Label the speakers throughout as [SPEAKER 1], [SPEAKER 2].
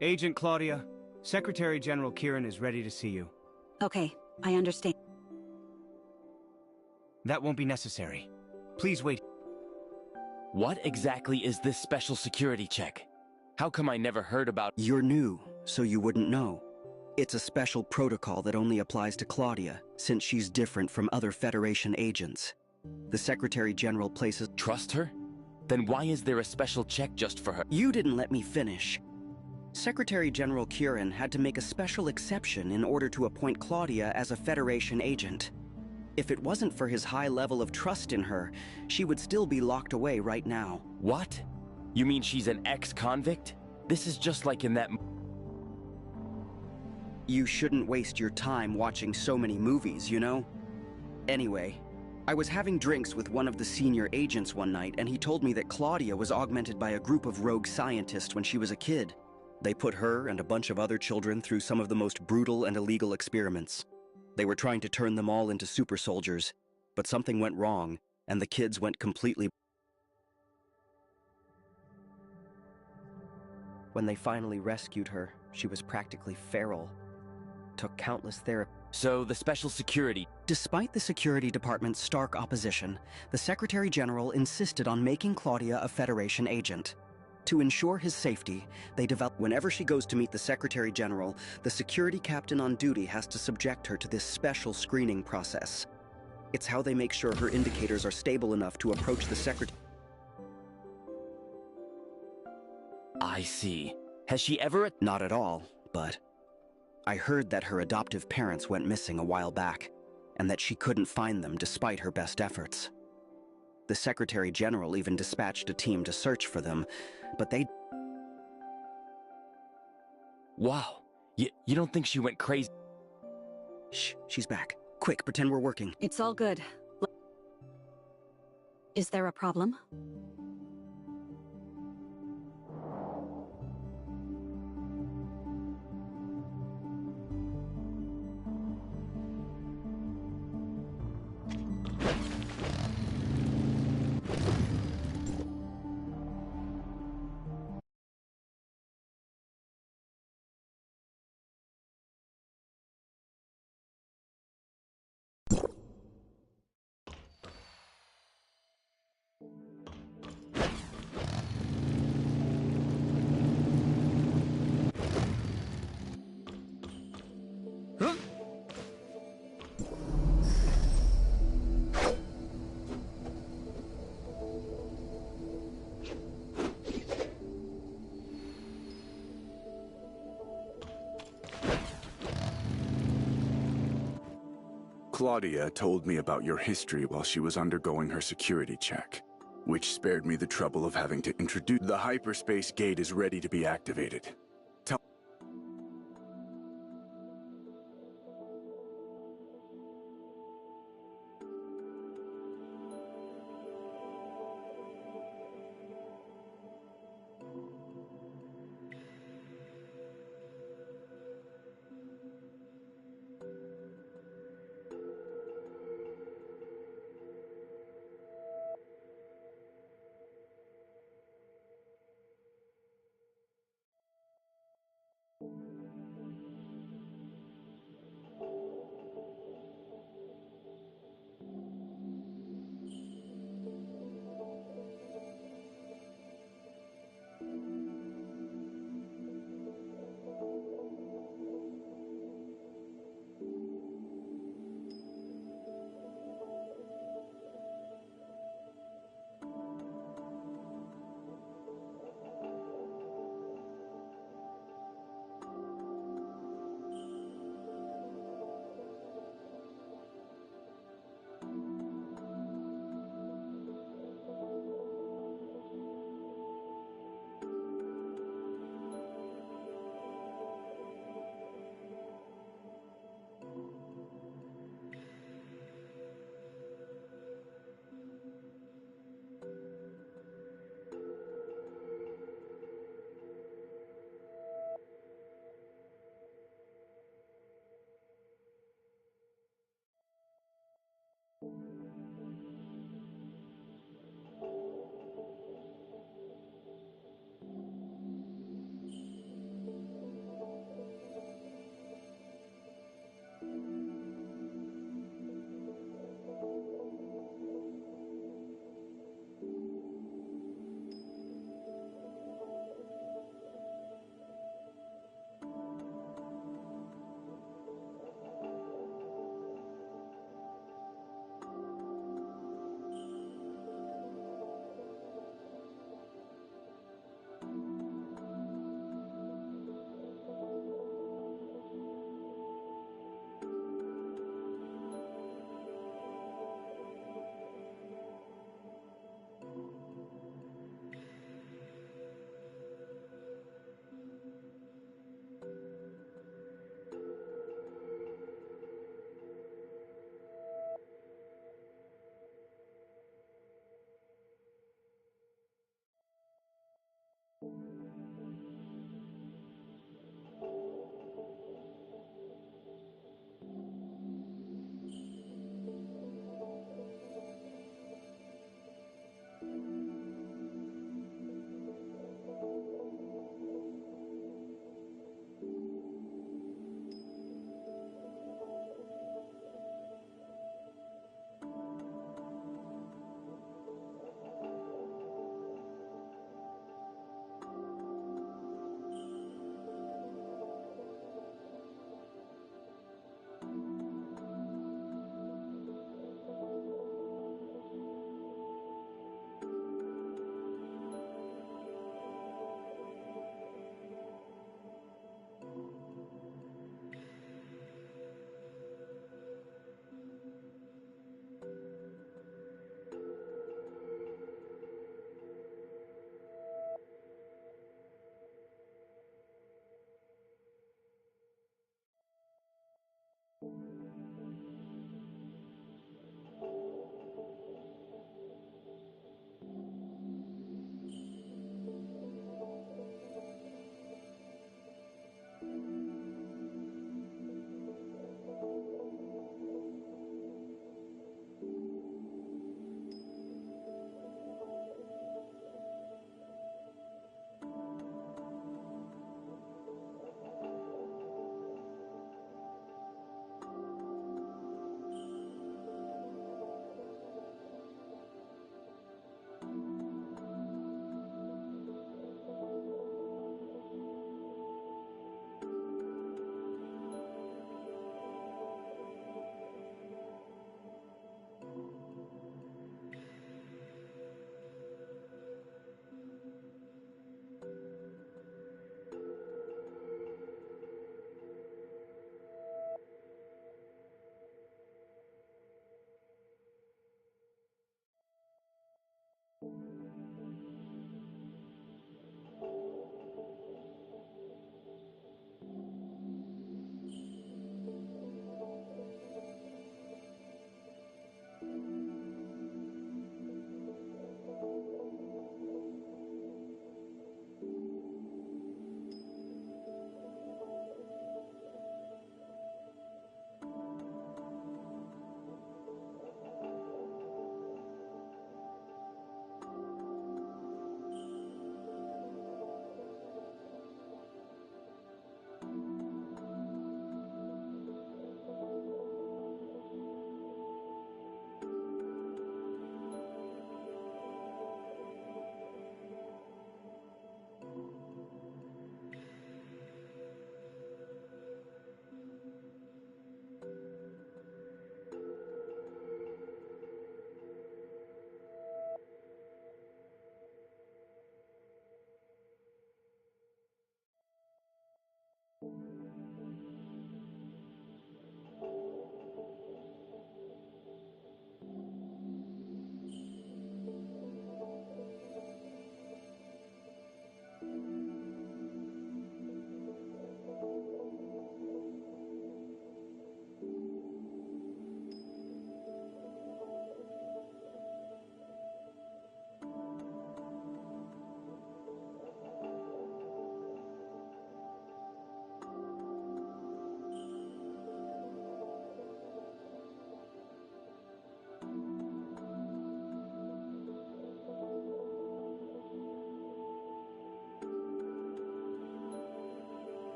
[SPEAKER 1] Agent Claudia, Secretary General Kieran is ready to see you.
[SPEAKER 2] Okay, I understand.
[SPEAKER 1] That won't be necessary. Please wait.
[SPEAKER 3] What exactly is this special security check? How come I never heard about—
[SPEAKER 4] You're new, so you wouldn't know. It's a special protocol that only applies to Claudia, since she's different from other Federation agents. The Secretary General places—
[SPEAKER 3] Trust her? Then why is there a special check just for her?
[SPEAKER 4] You didn't let me finish. Secretary General Kieran had to make a special exception in order to appoint Claudia as a Federation agent. If it wasn't for his high level of trust in her, she would still be locked away right now.
[SPEAKER 3] What? You mean she's an ex-convict? This is just like in that—
[SPEAKER 4] You shouldn't waste your time watching so many movies, you know? Anyway, I was having drinks with one of the senior agents one night, and he told me that Claudia was augmented by a group of rogue scientists when she was a kid. They put her and a bunch of other children through some of the most brutal and illegal experiments. They were trying to turn them all into super soldiers, but something went wrong, and the kids went completely— When they finally rescued her, she was practically feral. Took countless therapies.
[SPEAKER 3] So the special security—
[SPEAKER 4] Despite the Security Department's stark opposition, the Secretary General insisted on making Claudia a Federation agent. To ensure his safety, they developed— Whenever she goes to meet the Secretary General, the security captain on duty has to subject her to this special screening process. It's how they make sure her indicators are stable enough to approach the Secretary.
[SPEAKER 3] I see. Has she ever—
[SPEAKER 4] Not at all, but I heard that her adoptive parents went missing a while back, and that she couldn't find them despite her best efforts. The Secretary General even dispatched a team to search for them, but they—
[SPEAKER 3] Wow. You don't think she went crazy?
[SPEAKER 4] Shh, she's back. Quick, pretend we're working.
[SPEAKER 2] It's all good. Is there a problem?
[SPEAKER 5] Claudia told me about your history while she was undergoing her security check, which spared me the trouble of having to introduce— The hyperspace gate is ready to be activated.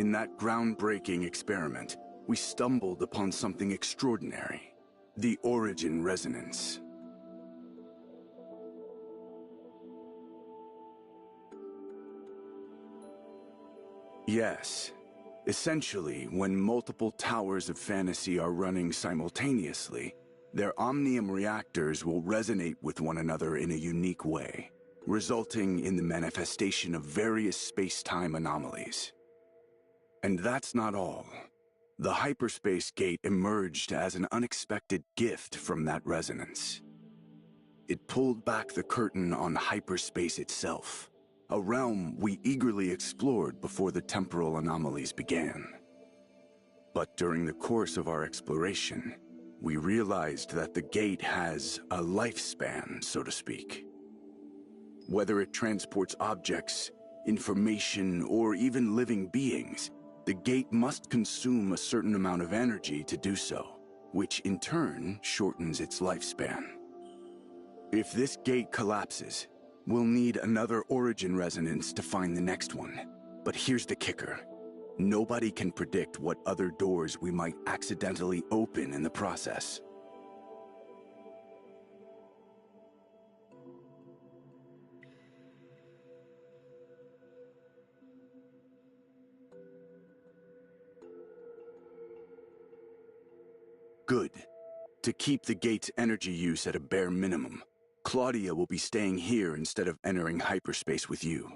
[SPEAKER 5] In that groundbreaking experiment, we stumbled upon something extraordinary. The Origin Resonance. Yes. Essentially, when multiple towers of fantasy are running simultaneously, their omnium reactors will resonate with one another in a unique way, resulting in the manifestation of various space-time anomalies. And that's not all. The hyperspace gate emerged as an unexpected gift from that resonance. It pulled back the curtain on hyperspace itself, a realm we eagerly explored before the temporal anomalies began. But during the course of our exploration, we realized that the gate has a lifespan, so to speak. Whether it transports objects, information, or even living beings, the gate must consume a certain amount of energy to do so, which in turn shortens its lifespan. If this gate collapses, we'll need another Origin Resonance to find the next one. But here's the kicker. Nobody can predict what other doors we might accidentally open in the process. Good. To keep the gate's energy use at a bare minimum, Claudia will be staying here instead of entering hyperspace with you.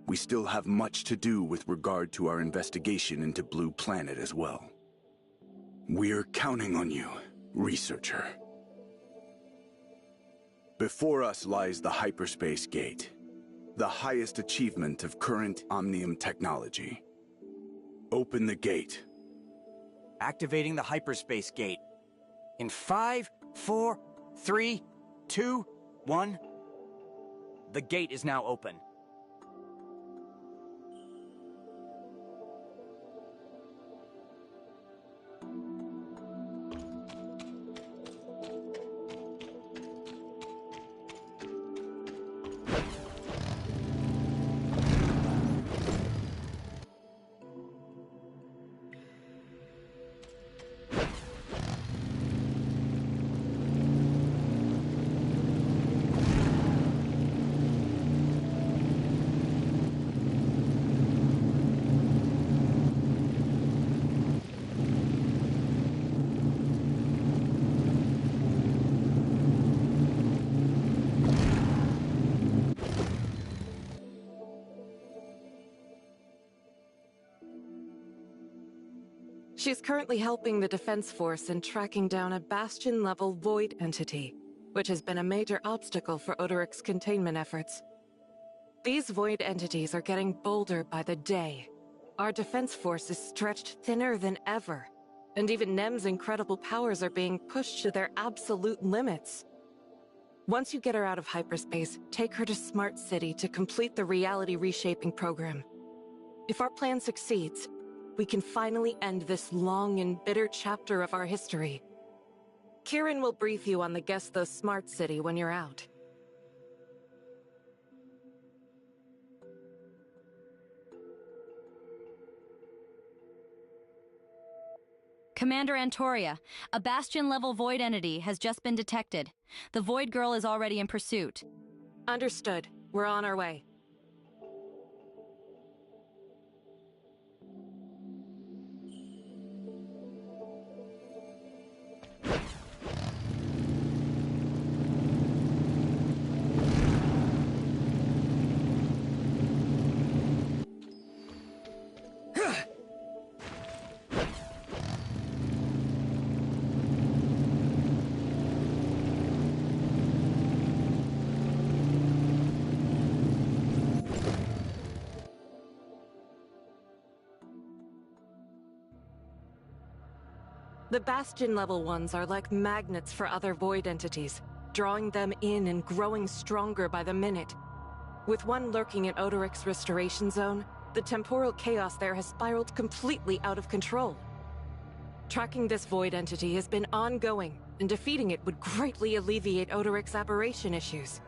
[SPEAKER 5] We still have much to do with regard to our investigation into Blue Planet as well. We're counting on you, researcher. Before us lies the hyperspace gate, the highest achievement of current Omnium technology. Open the gate.
[SPEAKER 6] Activating the hyperspace gate. In 5, 4, 3, 2, 1. The gate is now open.
[SPEAKER 7] She's currently helping the Defense Force in tracking down a Bastion-level Void entity, which has been a major obstacle for Odoric's containment efforts. These Void entities are getting bolder by the day. Our Defense Force is stretched thinner than ever, and even Nem's incredible powers are being pushed to their absolute limits. Once you get her out of hyperspace, take her to Smart City to complete the reality reshaping program. If our plan succeeds, we can finally end this long and bitter chapter of our history. Kieran will brief you on the Gesthos Smart City when you're out.
[SPEAKER 8] Commander Antoria, a Bastion-level Void entity has just been detected. The Void Girl is already in pursuit.
[SPEAKER 7] Understood. We're on our way. The Bastion-level ones are like magnets for other Void entities, drawing them in and growing stronger by the minute. With one lurking in Odoric's restoration zone, the temporal chaos there has spiraled completely out of control. Tracking this Void entity has been ongoing, and defeating it would greatly alleviate Odoric's aberration issues.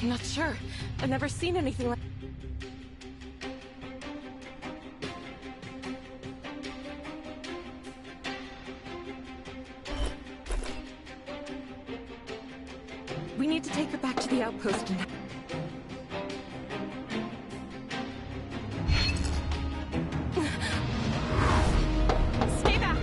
[SPEAKER 7] I'm not sure. I've never seen anything like... We need to take her back to the outpost and... Stay back!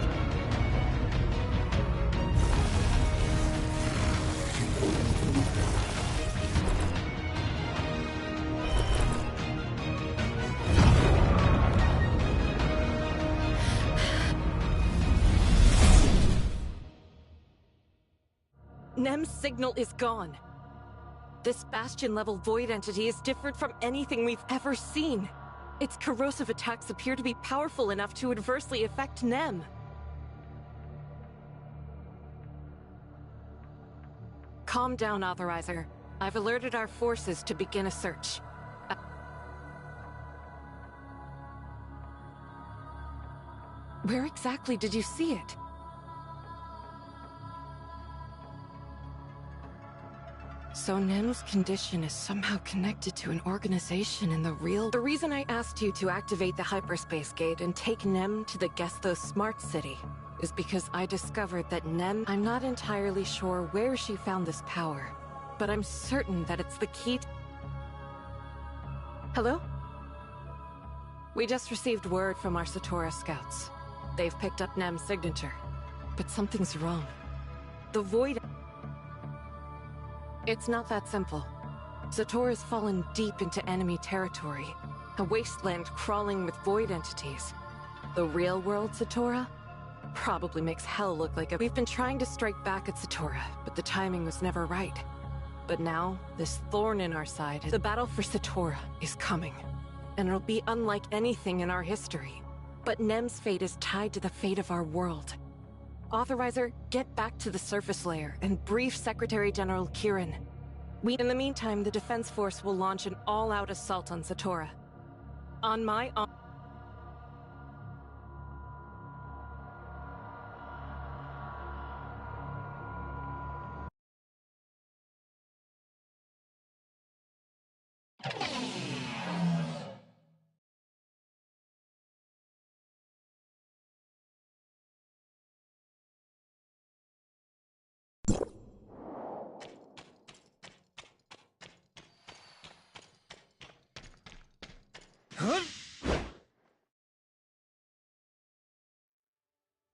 [SPEAKER 7] Nem's signal is gone. This Bastion-level void entity is different from anything we've ever seen. Its corrosive attacks appear to be powerful enough to adversely affect Nem. Calm down, Authorizer. I've alerted our forces to begin a search. Where exactly did you see it? So Nem's condition is somehow connected to an organization in the real... The reason I asked you to activate the hyperspace gate and take Nem to the Gesthos Smart City is because I discovered that Nem... I'm not entirely sure where she found this power, but I'm certain that it's the key to... Hello? We just received word from our Satora scouts. They've picked up Nem's signature, but something's wrong. The void... It's not that simple. Zatora's fallen deep into enemy territory, a wasteland crawling with void entities. The real world Zatora probably makes hell look like a... We've been trying to strike back at Zatora, but the timing was never right. But now, this thorn in our side, the battle for Zatora is coming. And it'll be unlike anything in our history. But Nem's fate is tied to the fate of our world. Authorizer, get back to the surface layer and brief Secretary General Kieran. In the meantime, the Defense Force will launch an all-out assault on Zatora. On my...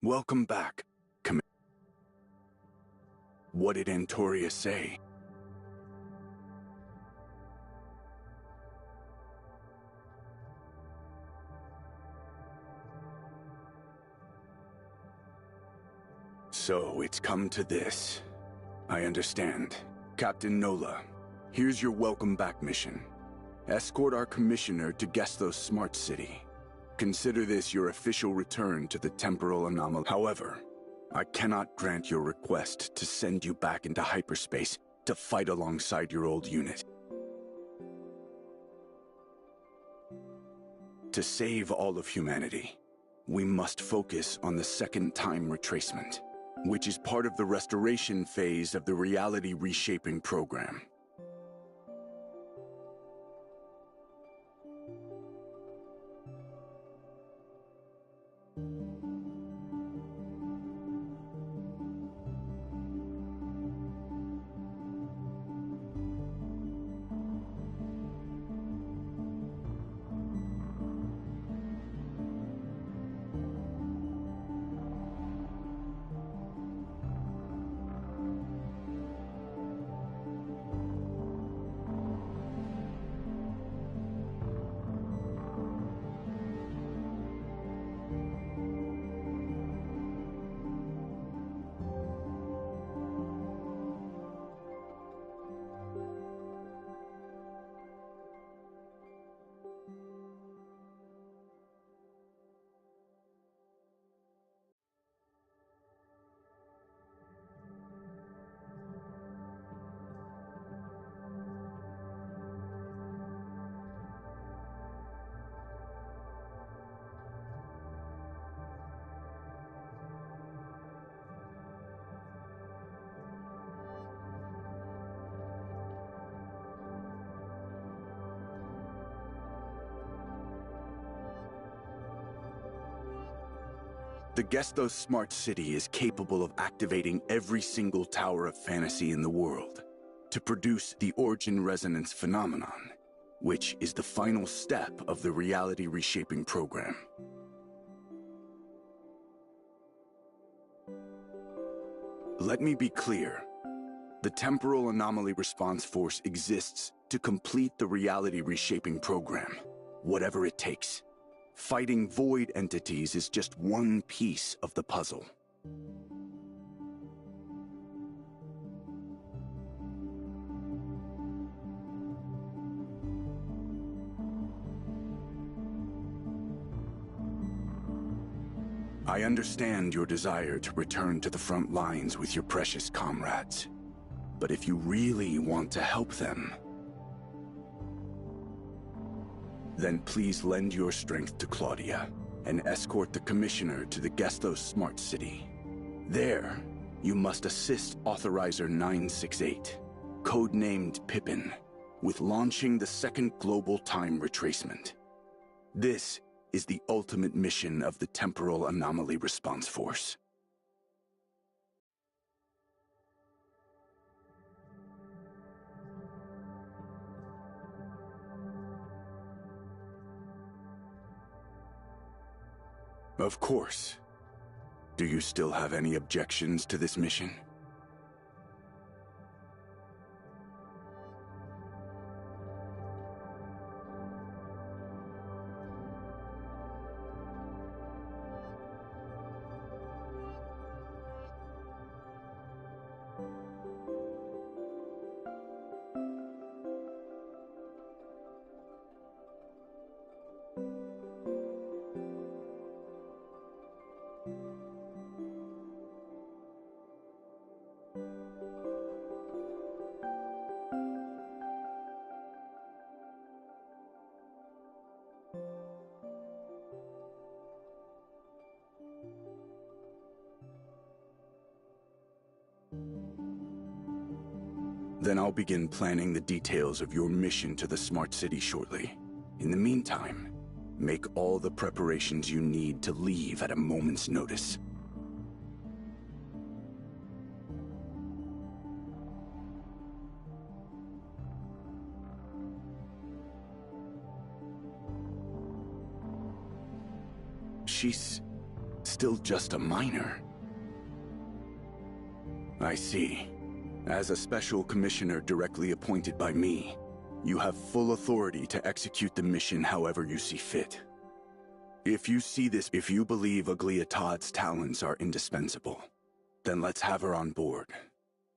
[SPEAKER 5] Welcome back, What did Antoria say? So it's come to this. I understand. Captain Nola, here's your welcome back mission. Escort our commissioner to Gesthos Smart City. Consider this your official return to the temporal anomaly. However, I cannot grant your request to send you back into hyperspace to fight alongside your old unit. To save all of humanity, we must focus on the second time retracement, which is part of the restoration phase of the reality reshaping program. The Gestos Smart City is capable of activating every single tower of fantasy in the world to produce the Origin Resonance phenomenon, which is the final step of the reality reshaping program. Let me be clear. The Temporal Anomaly Response Force exists to complete the reality reshaping program, whatever it takes. Fighting void entities is just one piece of the puzzle. I understand your desire to return to the front lines with your precious comrades. But if you really want to help them, then please lend your strength to Claudia and escort the Commissioner to the Gestos Smart City. There, you must assist Authorizer 968, codenamed Pippin, with launching the second global time retracement. This is the ultimate mission of the Temporal Anomaly Response Force. Of course. Do you still have any objections to this mission? Then I'll begin planning the details of your mission to the Smart City shortly. In the meantime, make all the preparations you need to leave at a moment's notice. She's still just a minor. I see. As a special commissioner directly appointed by me, you have full authority to execute the mission however you see fit. If you believe Agliatad's talents are indispensable, then let's have her on board.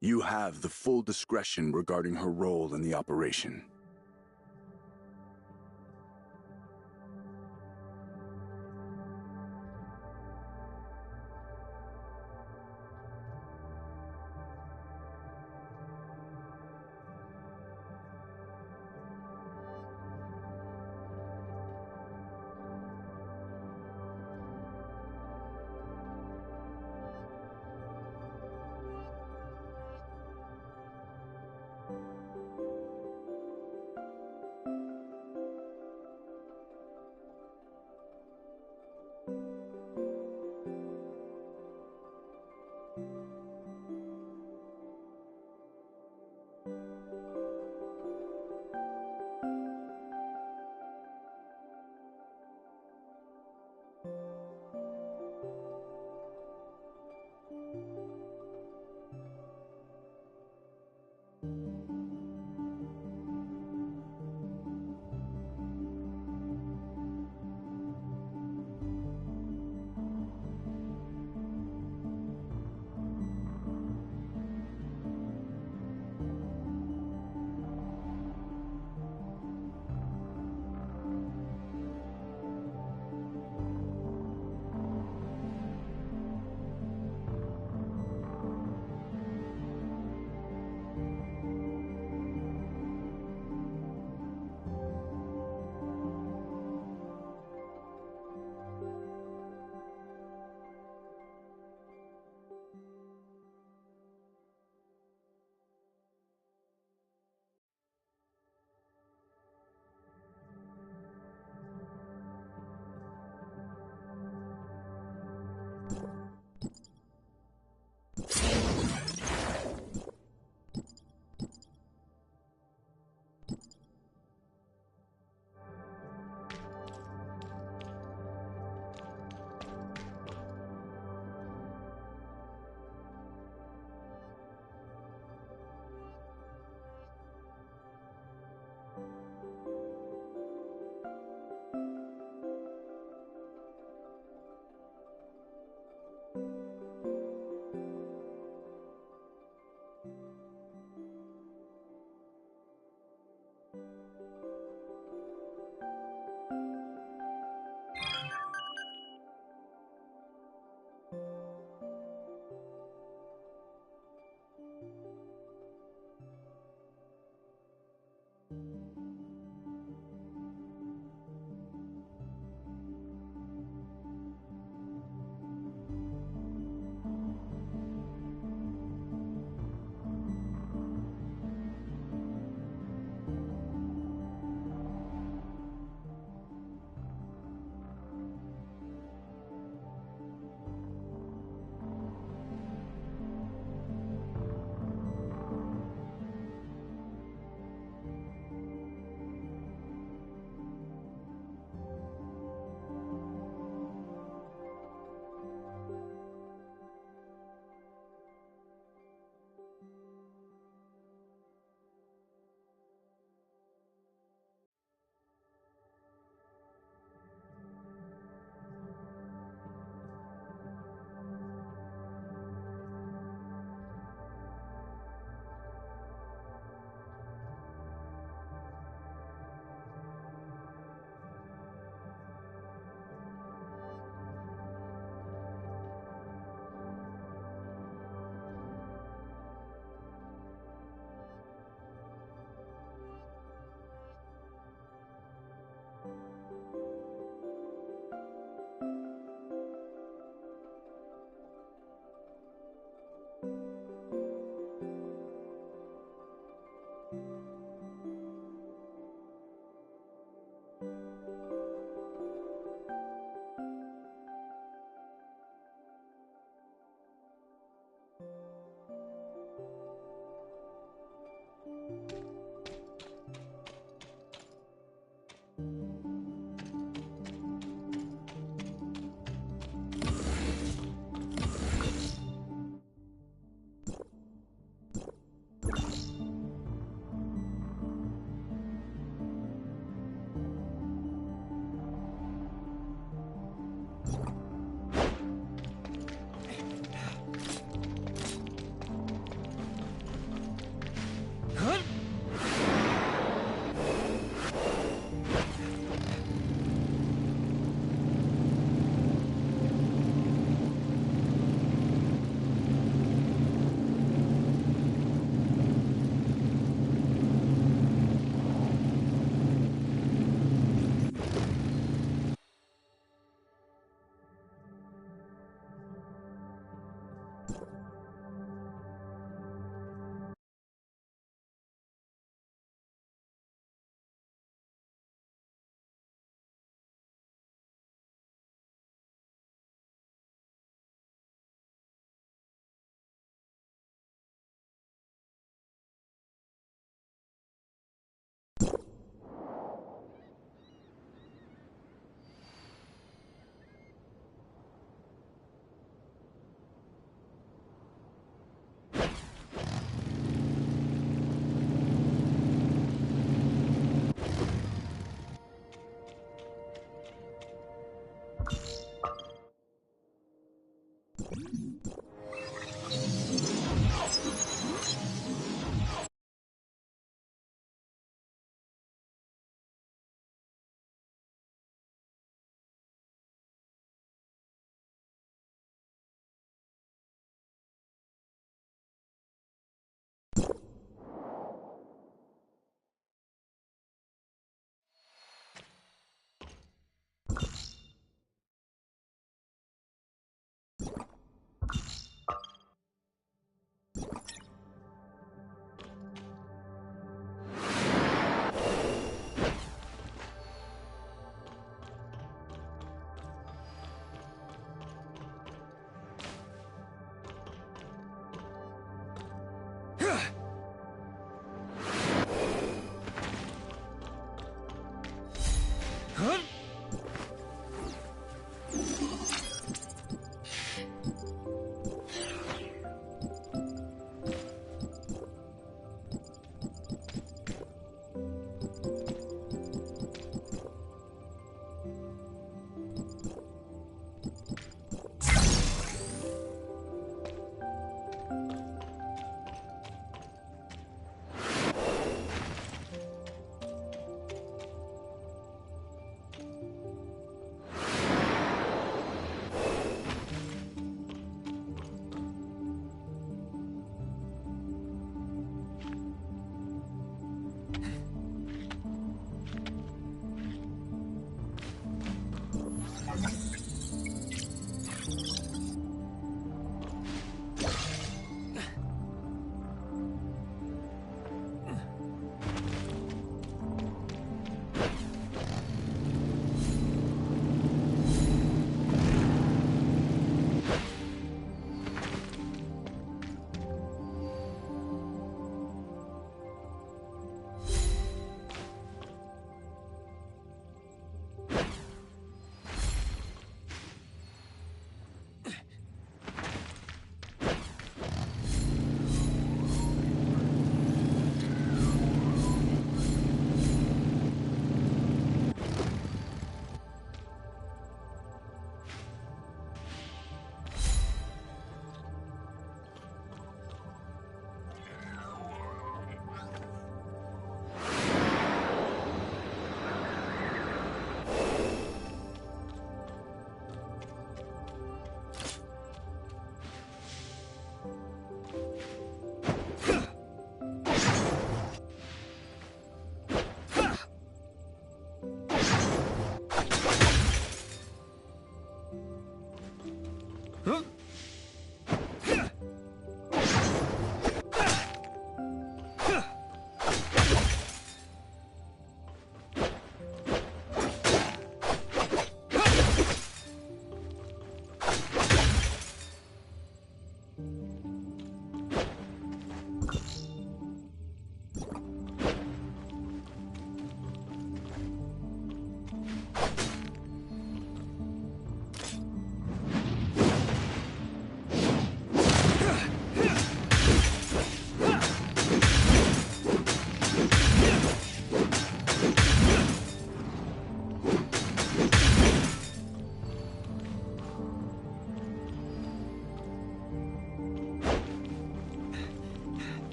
[SPEAKER 5] You have the full discretion regarding her role in the operation.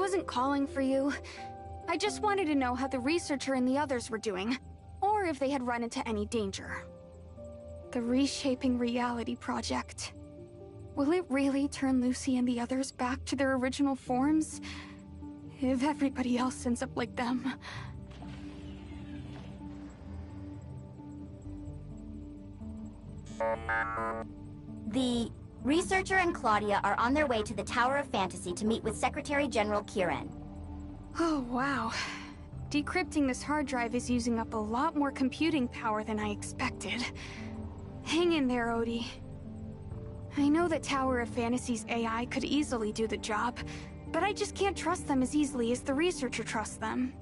[SPEAKER 9] wasn't calling for you. I just wanted to know how the researcher and the others were doing, or if they had run into any danger. The Reshaping Reality Project. Will it really turn Lucy and the others back to their original forms? If everybody else ends up like them.
[SPEAKER 10] The researcher and Claudia are on their way to the Tower of Fantasy to meet with Secretary General Kieran.
[SPEAKER 9] Oh, wow. Decrypting this hard drive is using up a lot more computing power than I expected. Hang in there, Odie. I know that Tower of Fantasy's AI could easily do the job, but I just can't trust them as easily as the researcher trusts them.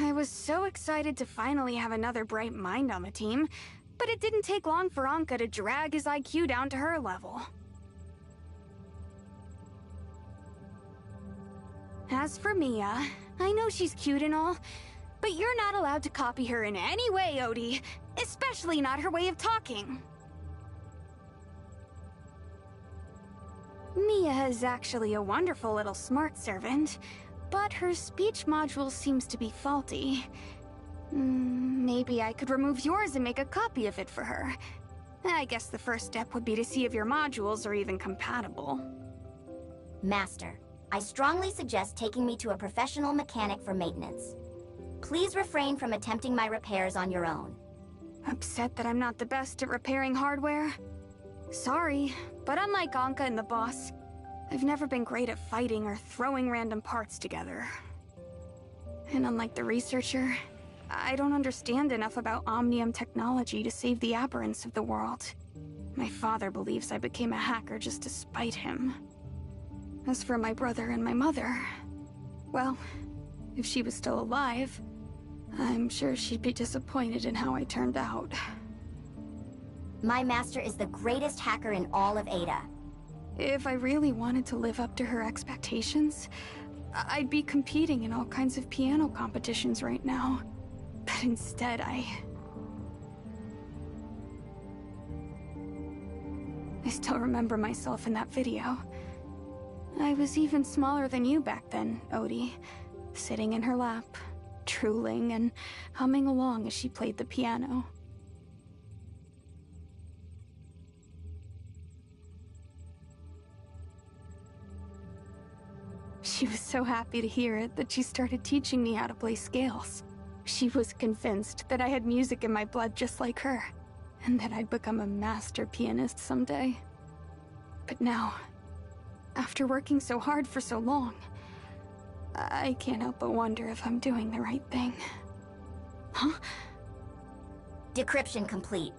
[SPEAKER 9] I was so excited to finally have another bright mind on the team, but it didn't take long for Anka to drag his IQ down to her level. As for Mia, I know she's cute and all, but you're not allowed to copy her in any way, Odie, especially not her way of talking. Mia is actually a wonderful little smart servant, but her speech module seems to be faulty. Maybe I could remove yours and make a copy of it for her. I guess the first step would be to see if your modules are even compatible.
[SPEAKER 10] Master, I strongly suggest taking me to a professional mechanic for maintenance. Please refrain from attempting my repairs on your own.
[SPEAKER 9] Upset that I'm not the best at repairing hardware? Sorry, but unlike Anka and the boss, I've never been great at fighting or throwing random parts together. And unlike the researcher, I don't understand enough about Omnium technology to save the aberrants of the world. My father believes I became a hacker just to spite him. As for my brother and my mother, well, if she was still alive, I'm sure she'd be disappointed in how I turned out.
[SPEAKER 10] My master is the greatest hacker in all of Ada.
[SPEAKER 9] If I really wanted to live up to her expectations, I'd be competing in all kinds of piano competitions right now. But instead, I still remember myself in that video. I was even smaller than you back then, Odie, sitting in her lap, drooling and humming along as she played the piano. She was so happy to hear it that she started teaching me how to play scales. She was convinced that I had music in my blood just like her, and that I'd become a master pianist someday. But now, after working so hard for so long, I can't help but wonder if I'm doing the right thing. Huh?
[SPEAKER 10] Decryption complete.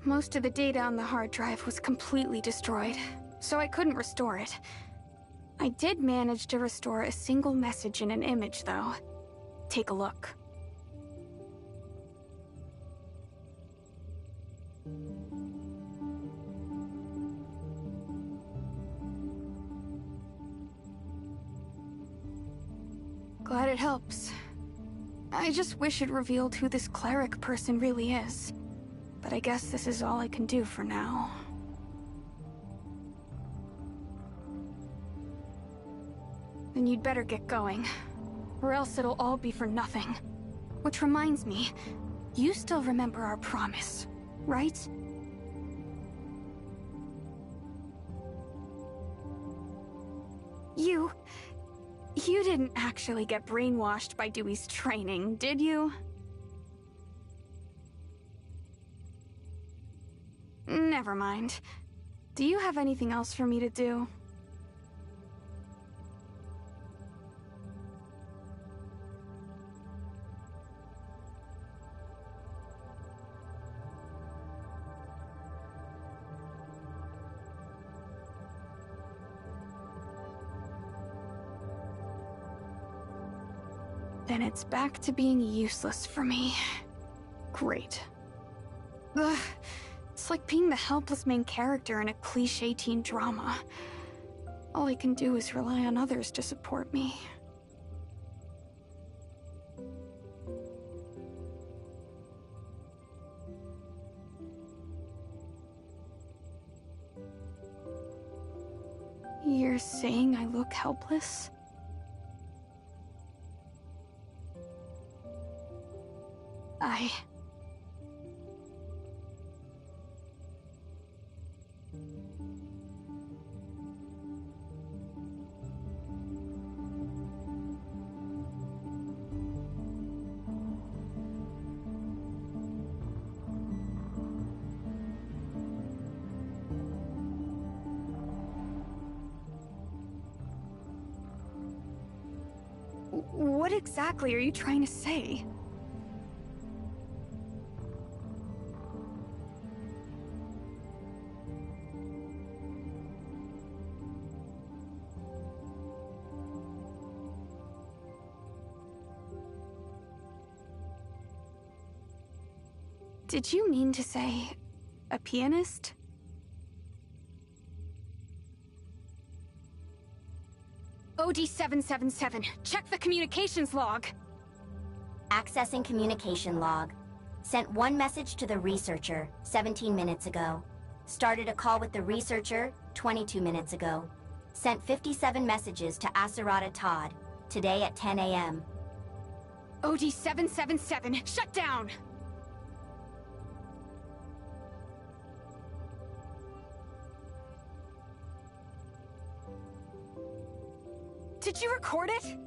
[SPEAKER 9] Most of the data on the hard drive was completely destroyed, so I couldn't restore it. I did manage to restore a single message in an image, though. Take a look. Glad it helps. I just wish it revealed who this cleric person really is. But I guess this is all I can do for now. Then you'd better get going, or else it'll all be for nothing. Which reminds me, you still remember our promise, right? You didn't actually get brainwashed by Dewey's training, did you? Never mind. Do you have anything else for me to do? Then it's back to being useless for me. Great. Ugh. It's like being the helpless main character in a cliché teen drama. All I can do is rely on others to support me. You're saying I look helpless? What exactly are you trying to say? Did you mean to say a pianist? OD-777, check the communications log.
[SPEAKER 10] Accessing communication log. Sent one message to the researcher 17 minutes ago. Started a call with the researcher 22 minutes ago. Sent 57 messages to Acerata Todd today at 10 a.m.
[SPEAKER 9] OD-777, shut down! Did you record it?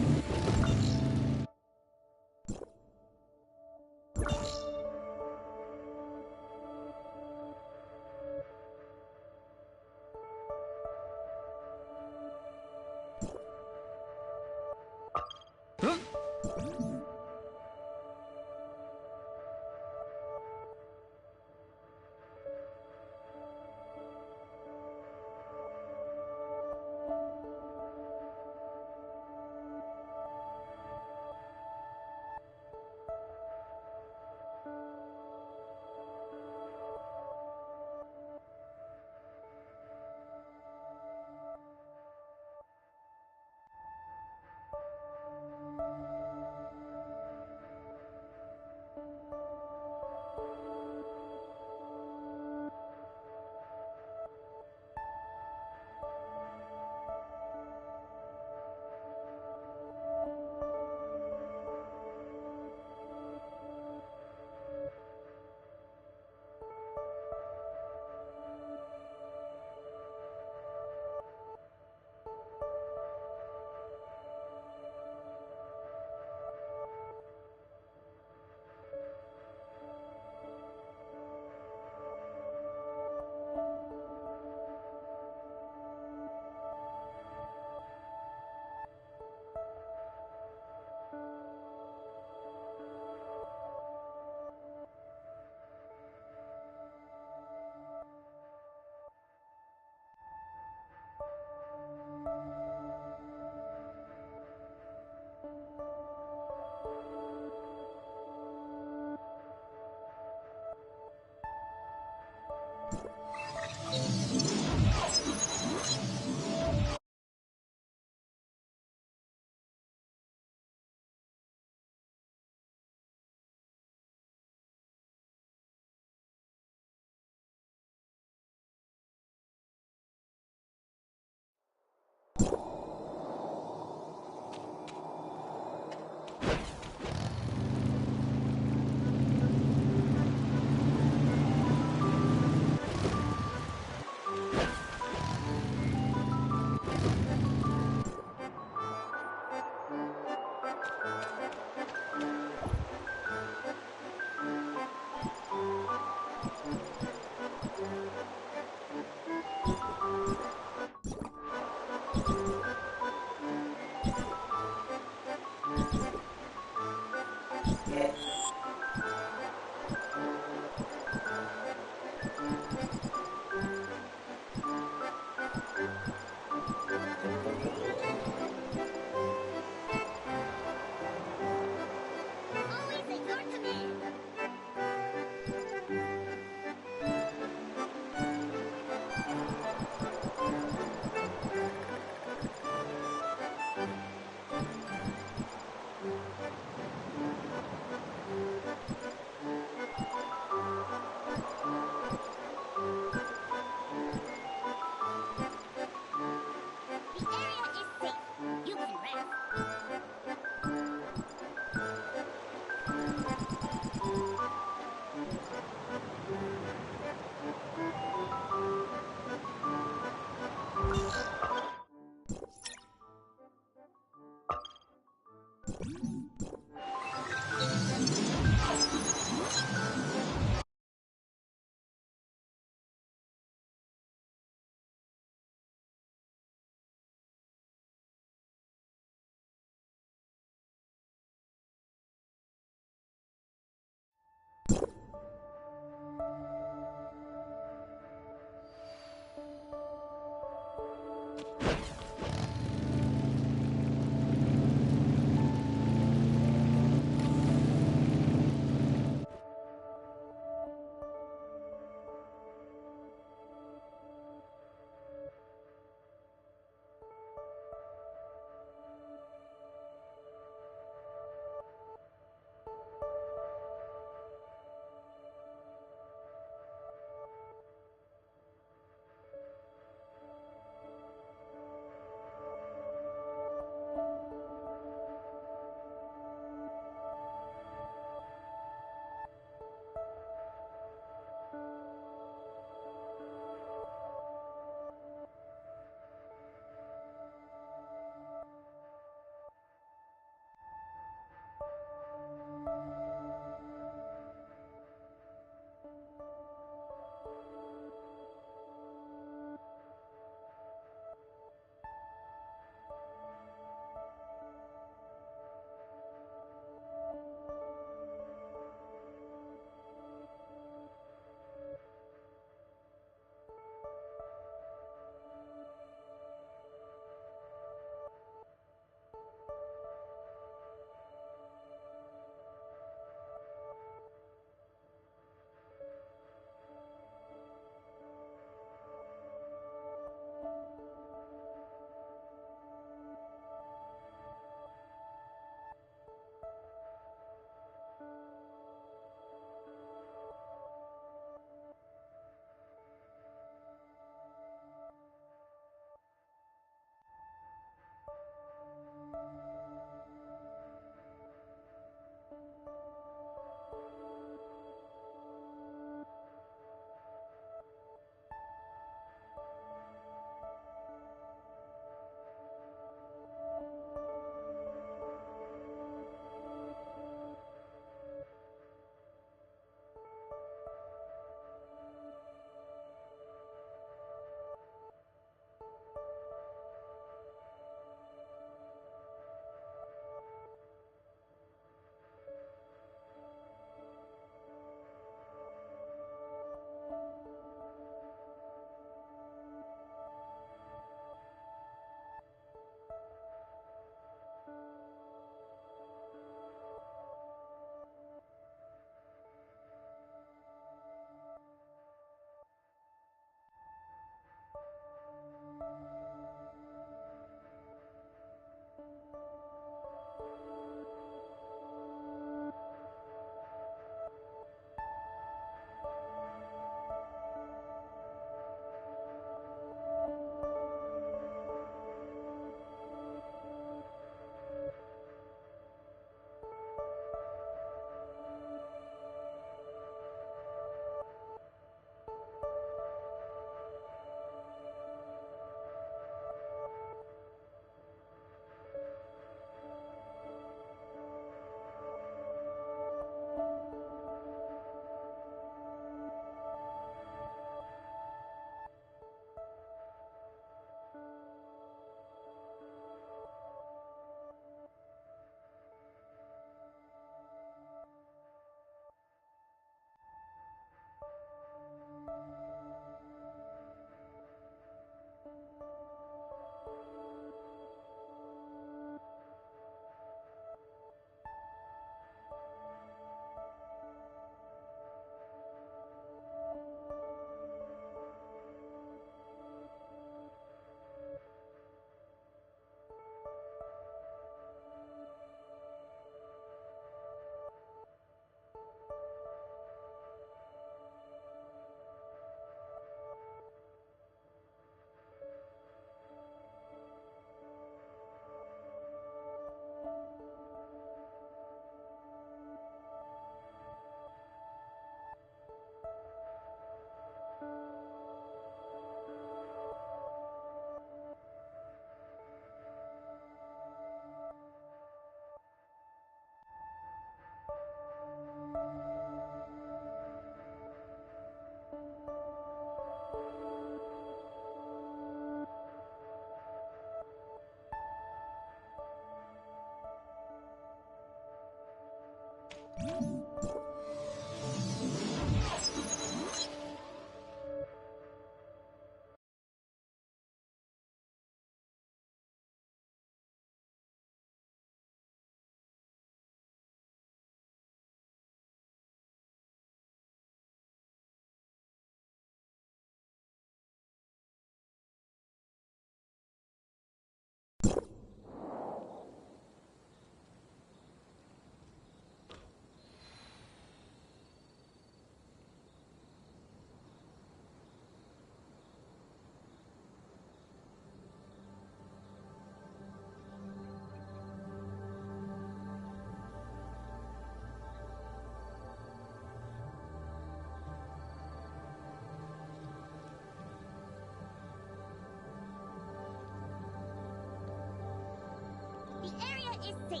[SPEAKER 11] is safe.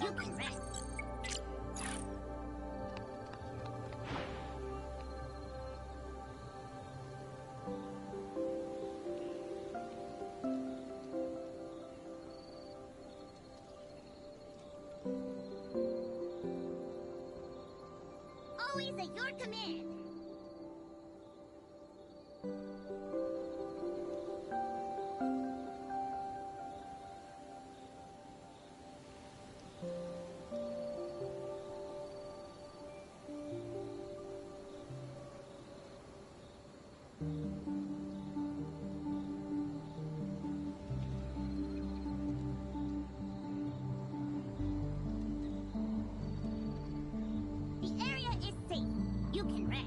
[SPEAKER 11] You can rest. Always at your command. The area is safe. You can rest.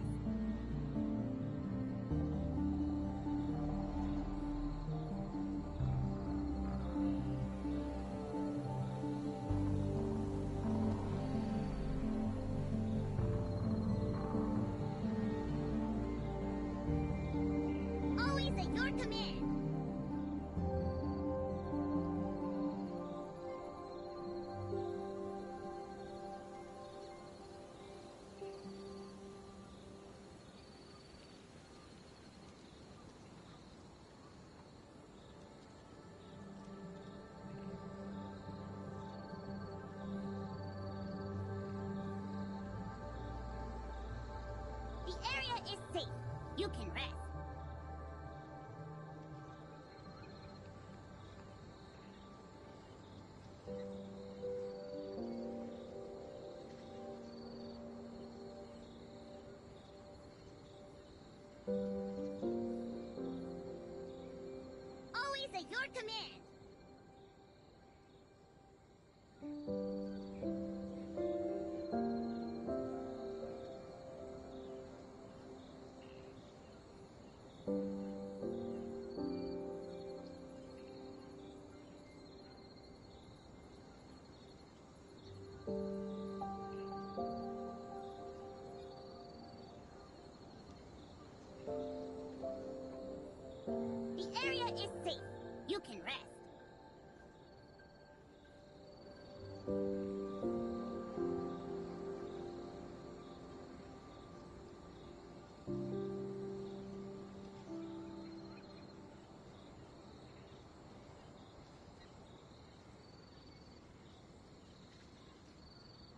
[SPEAKER 11] Always at your command. The area is safe. You can rest. Always at your command. The area is safe. You can rest.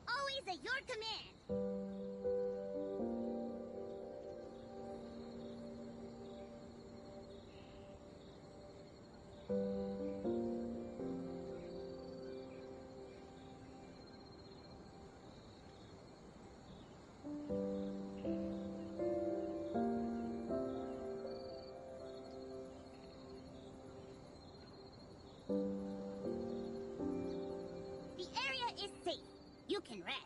[SPEAKER 11] Always at your command. The area is safe. You can rest.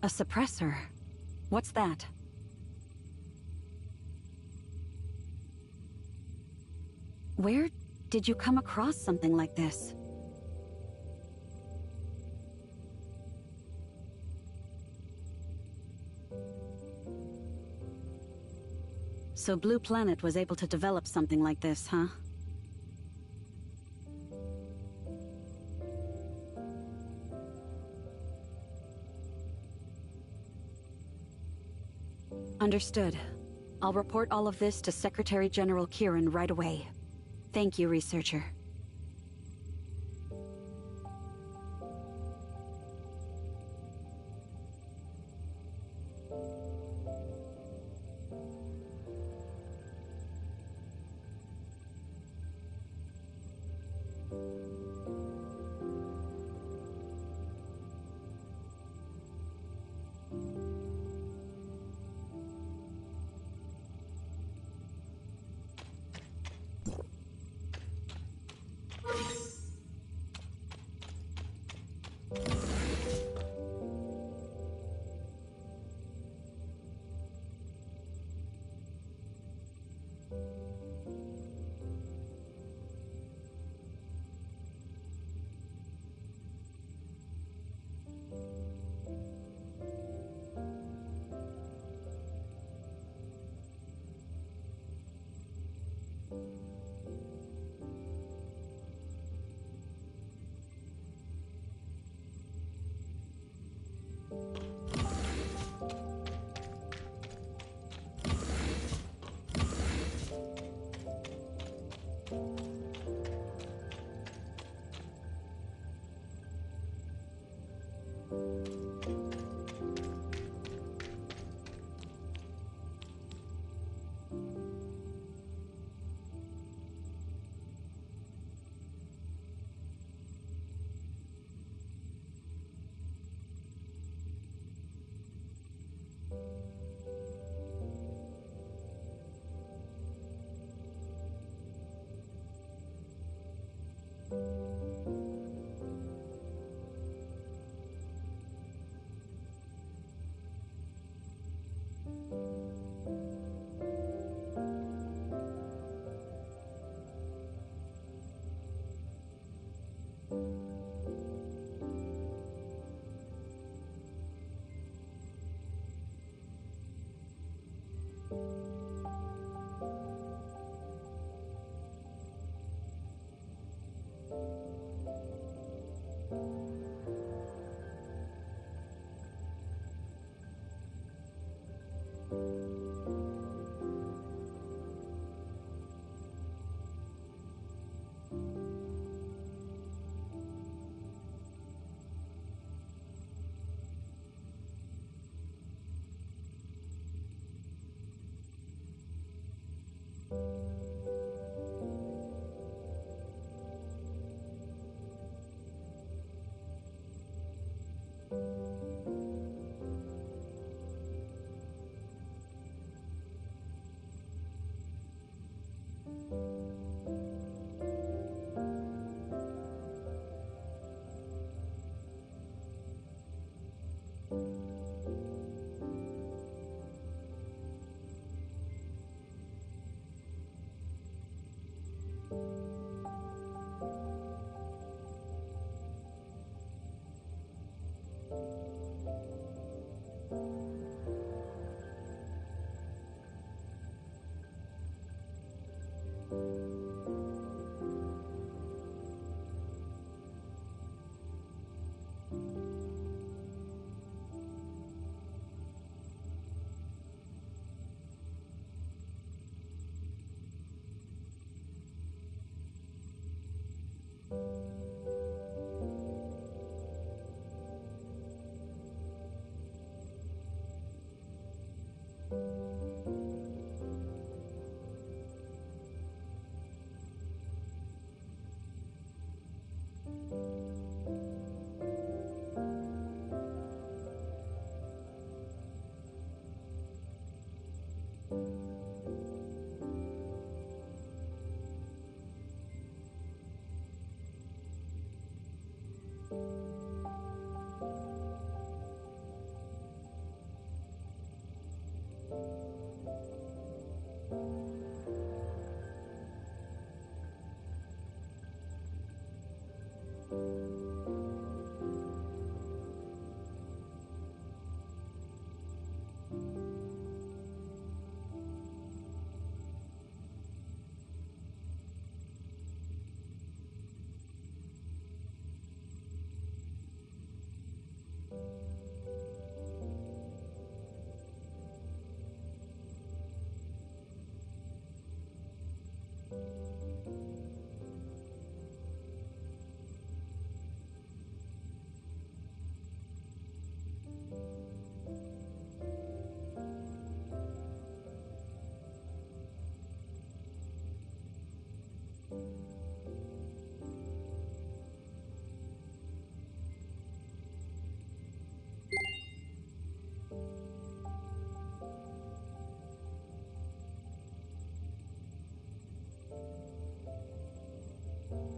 [SPEAKER 2] A suppressor? What's that? Where did you come across something like this? So Blue Planet was able to develop something like this, huh? Understood. I'll report all of this to Secretary General Kieran right away. Thank you, researcher.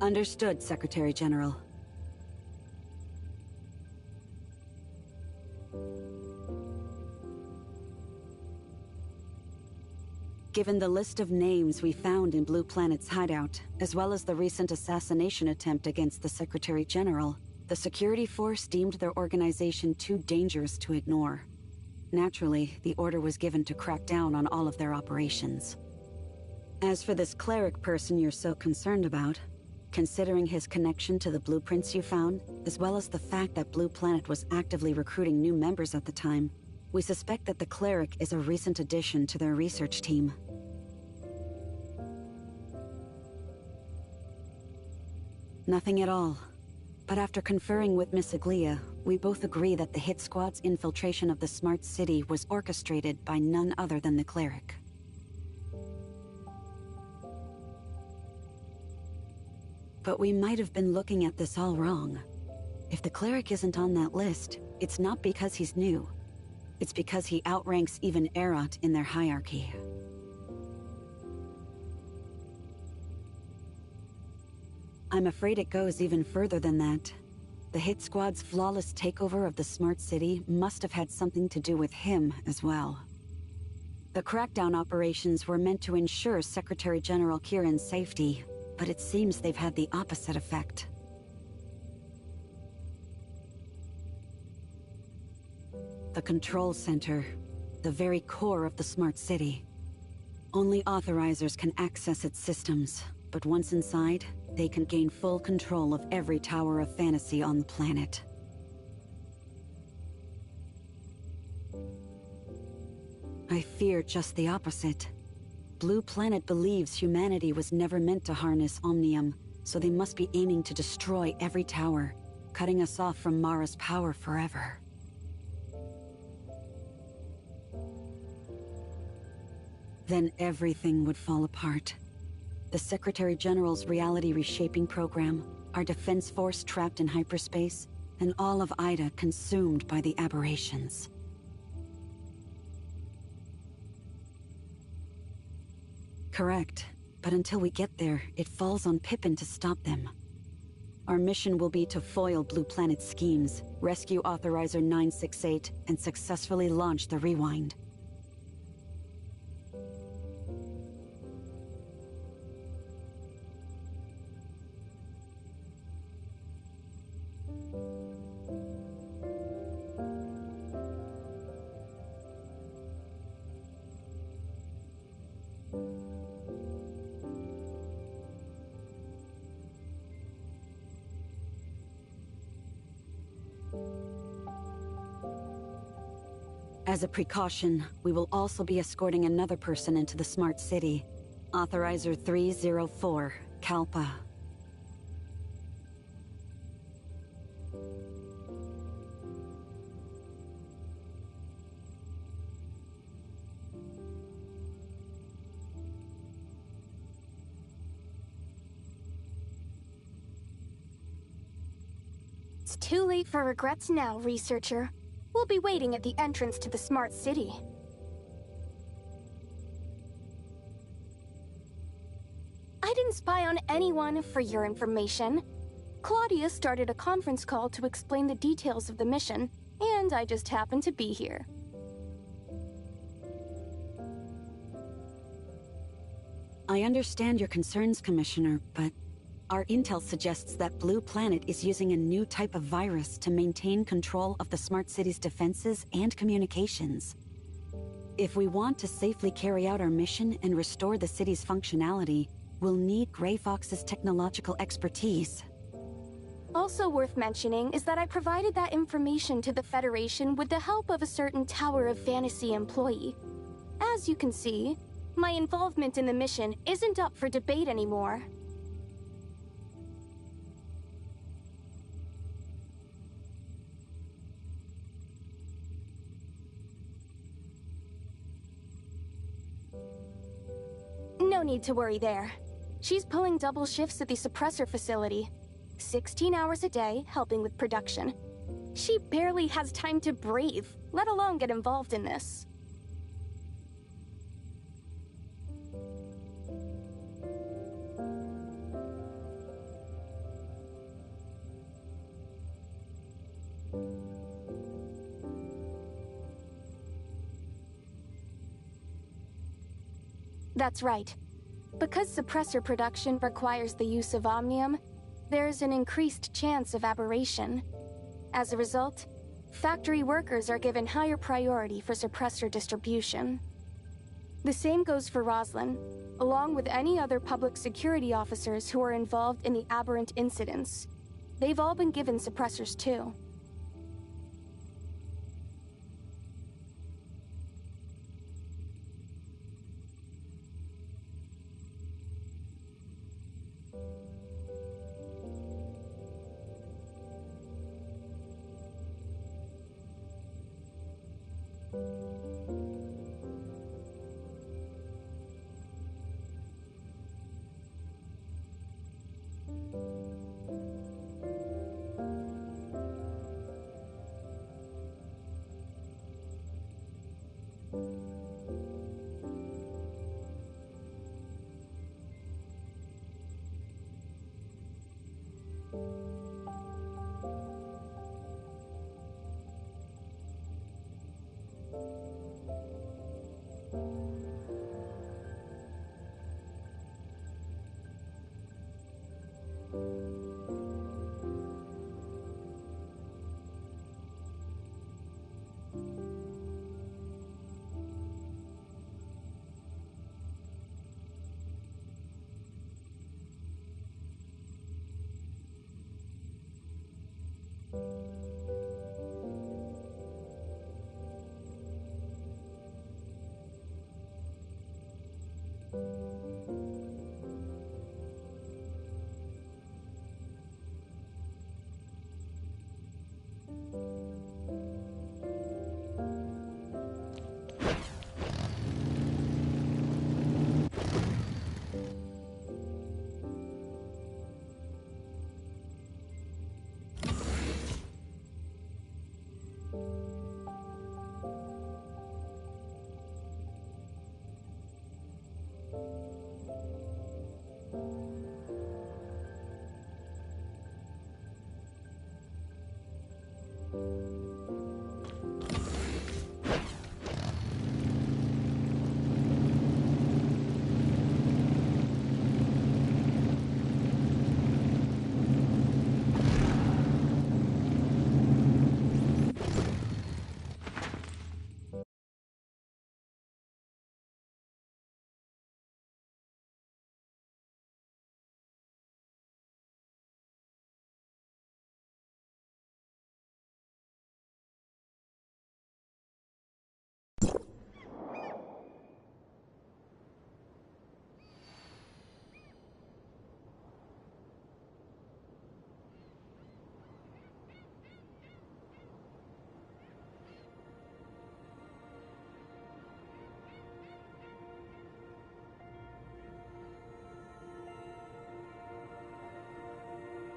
[SPEAKER 2] Understood, Secretary General. Given the list of names we found in Blue Planet's hideout, as well as the recent assassination attempt against the Secretary General, the security force deemed their organization too dangerous to ignore. Naturally, the order was given to crack down on all of their operations. As for this cleric person you're so concerned about, considering his connection to the blueprints you found, as well as the fact that Blue Planet was actively recruiting new members at the time, we suspect that the cleric is a recent addition to their research team. Nothing at all. But after conferring with Miss Aglia, we both agree that the hit squad's infiltration of the Smart City was orchestrated by none other than the cleric. But we might have been looking at this all wrong. If the cleric isn't on that list, it's not because he's new. It's because he outranks even Erot in their hierarchy. I'm afraid it goes even further than that. The hit squad's flawless takeover of the Smart City must have had something to do with him as well. The crackdown operations were meant to ensure Secretary General Kieran's safety, but it seems they've had the opposite effect. The control center, the very core of the Smart City. Only authorizers can access its systems, but once inside, they can gain full control of every tower of fantasy on the planet. I fear just the opposite. Blue Planet believes humanity was never meant to harness Omnium, so they must be aiming to destroy every tower, cutting us off from Mara's power forever. Then everything would fall apart. The Secretary General's reality reshaping program, our defense force trapped in hyperspace, and all of Ida consumed by the aberrations. Correct, but until we get there, it falls on Pippin to stop them. Our mission will be to foil Blue Planet's schemes, rescue Authorizer 968, and successfully launch the Rewind. As a precaution, we will also be escorting another person into the Smart City. Authorizer 304, Kalpa.
[SPEAKER 9] It's too late for regrets now, researcher. We'll be waiting at the entrance to the Smart City. I didn't spy on anyone, for your information. Claudia started a conference call to explain the details of the mission, and I just happened to be here.
[SPEAKER 2] I understand your concerns, Commissioner, but our intel suggests that Blue Planet is using a new type of virus to maintain control of the Smart City's defenses and communications. If we want to safely carry out our mission and restore the city's functionality, we'll need Grey Fox's technological expertise.
[SPEAKER 9] Also worth mentioning is that I provided that information to the Federation with the help of a certain Tower of Fantasy employee. As you can see, my involvement in the mission isn't up for debate anymore. No need to worry there. She's pulling double shifts at the suppressor facility. 16 hours a day, helping with production. She barely has time to breathe, let alone get involved in this. That's right. Because suppressor production requires the use of Omnium, there's an increased chance of aberration. As a result, factory workers are given higher priority for suppressor distribution. The same goes for Roslyn, along with any other public security officers who are involved in the aberrant incidents. They've all been given suppressors too.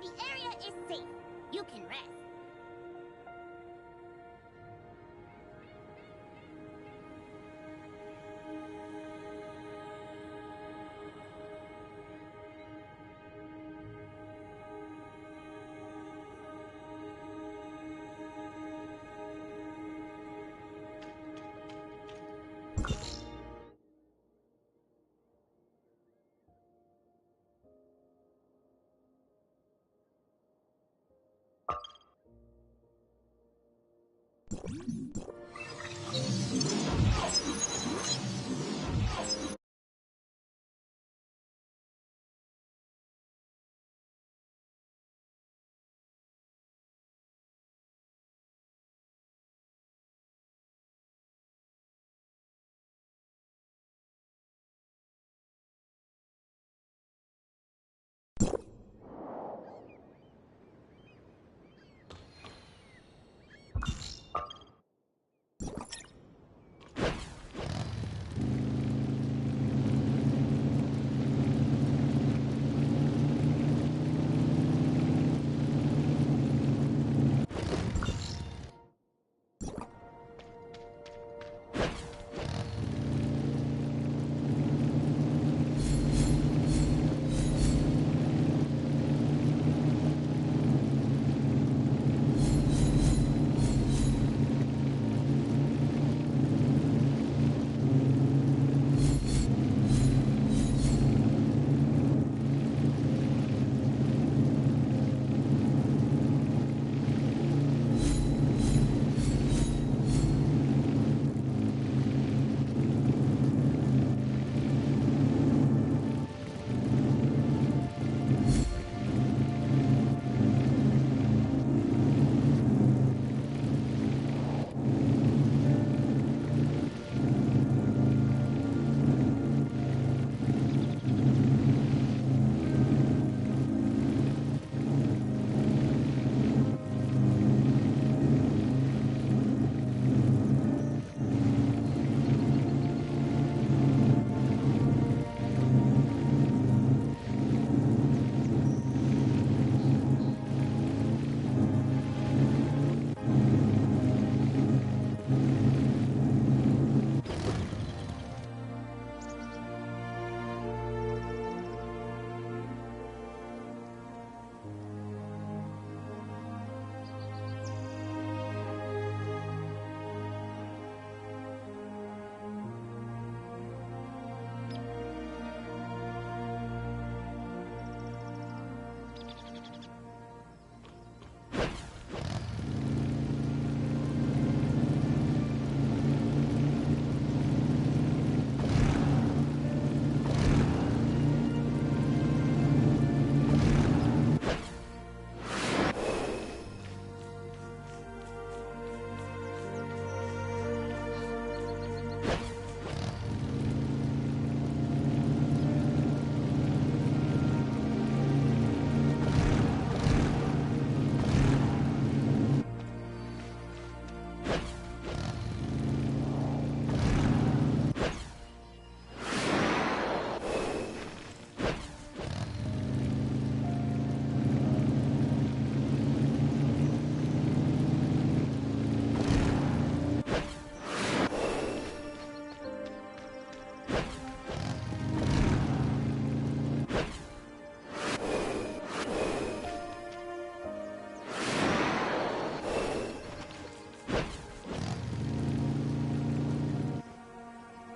[SPEAKER 11] The area is safe. You can rest.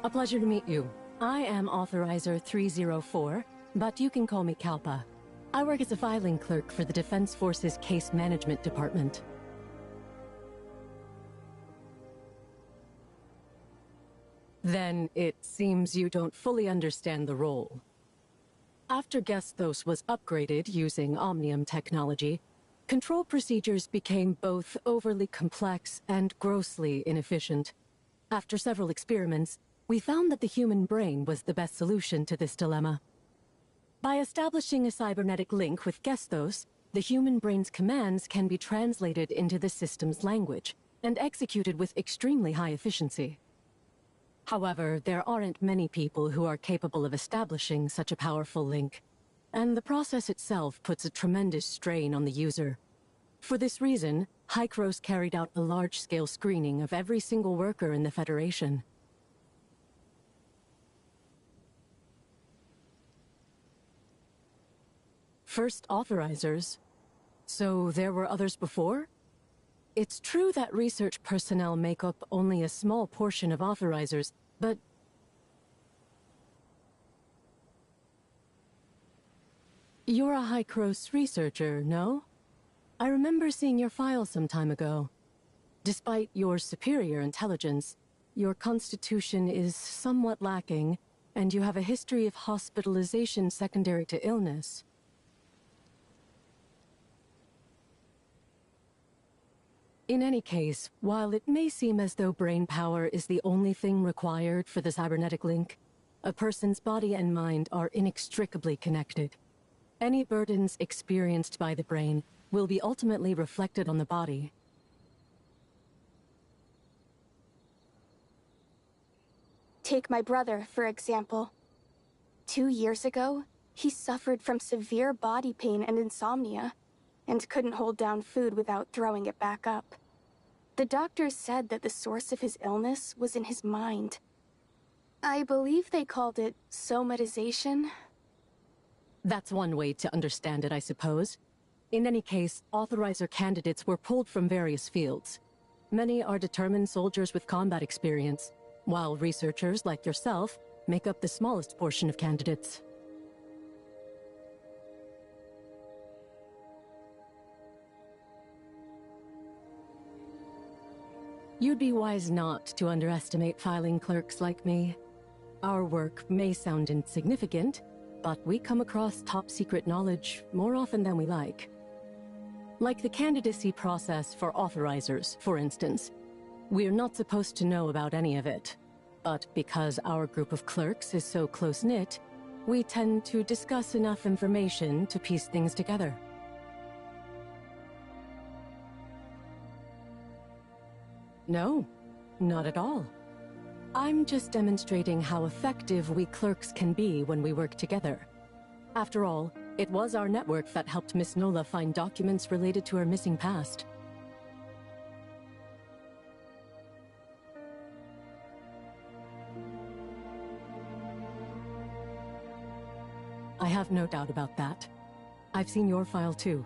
[SPEAKER 12] A pleasure to meet you. I am Authorizer 304, but you can call me Kalpa. I work as a filing clerk for the Defense Force's Case Management Department. Then it seems you don't fully understand the role. After Gestos was upgraded using Omnium technology, control procedures became both overly complex and grossly inefficient. After several experiments, we found that the human brain was the best solution to this dilemma. By establishing a cybernetic link with Gestos, the human brain's commands can be translated into the system's language and executed with extremely high efficiency. However, there aren't many people who are capable of establishing such a powerful link, and the process itself puts a tremendous strain on the user. For this reason, Hykros carried out a large-scale screening of every single worker in the Federation. First authorizers? So there were others before? It's true that research personnel make up only a small portion of authorizers, but... You're a Hykros researcher, no? I remember seeing your file some time ago. Despite your superior intelligence, your constitution is somewhat lacking, and you have a history of hospitalization secondary to illness. In any case, while it may seem as though brain power is the only thing required for the cybernetic link, a person's body and mind are inextricably connected. Any burdens experienced by the brain will be ultimately reflected on the body.
[SPEAKER 9] Take my brother, for example. 2 years ago, he suffered from severe body pain and insomnia, and couldn't hold down food without throwing it back up. The doctors said that the source of his illness was in his mind. I believe they called it somatization.
[SPEAKER 12] That's one way to understand it, I suppose. In any case, authorizer candidates were pulled from various fields. Many are determined soldiers with combat experience, while researchers like yourself make up the smallest portion of candidates. You'd be wise not to underestimate filing clerks like me. Our work may sound insignificant, but we come across top-secret knowledge more often than we like. Like the candidacy process for authorizers, for instance. We're not supposed to know about any of it. But because our group of clerks is so close-knit, we tend to discuss enough information to piece things together. No, not at all. I'm just demonstrating how effective we clerks can be when we work together. After all, it was our network that helped Miss Nola find documents related to her missing past. I have no doubt about that. I've seen your file too.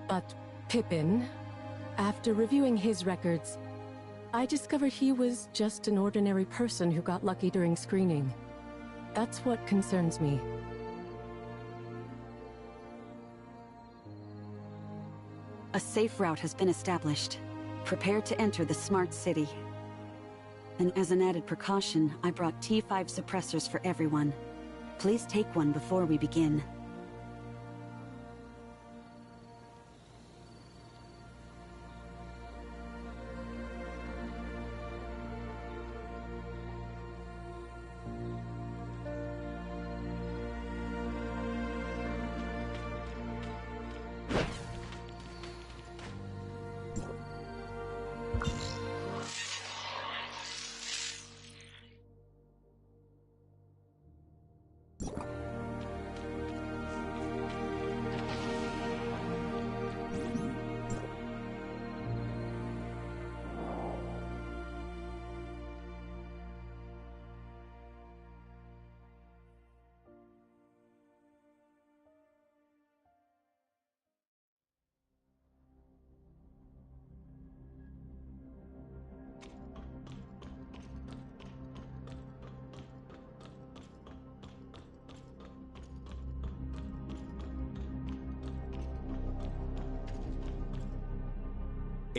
[SPEAKER 12] But Pippin, after reviewing his records, I discovered he was just an ordinary person who got lucky during screening. That's what concerns me.
[SPEAKER 2] A safe route has been established. Prepare to enter the smart city. And as an added precaution, I brought T5 suppressors for everyone. Please take one before we begin.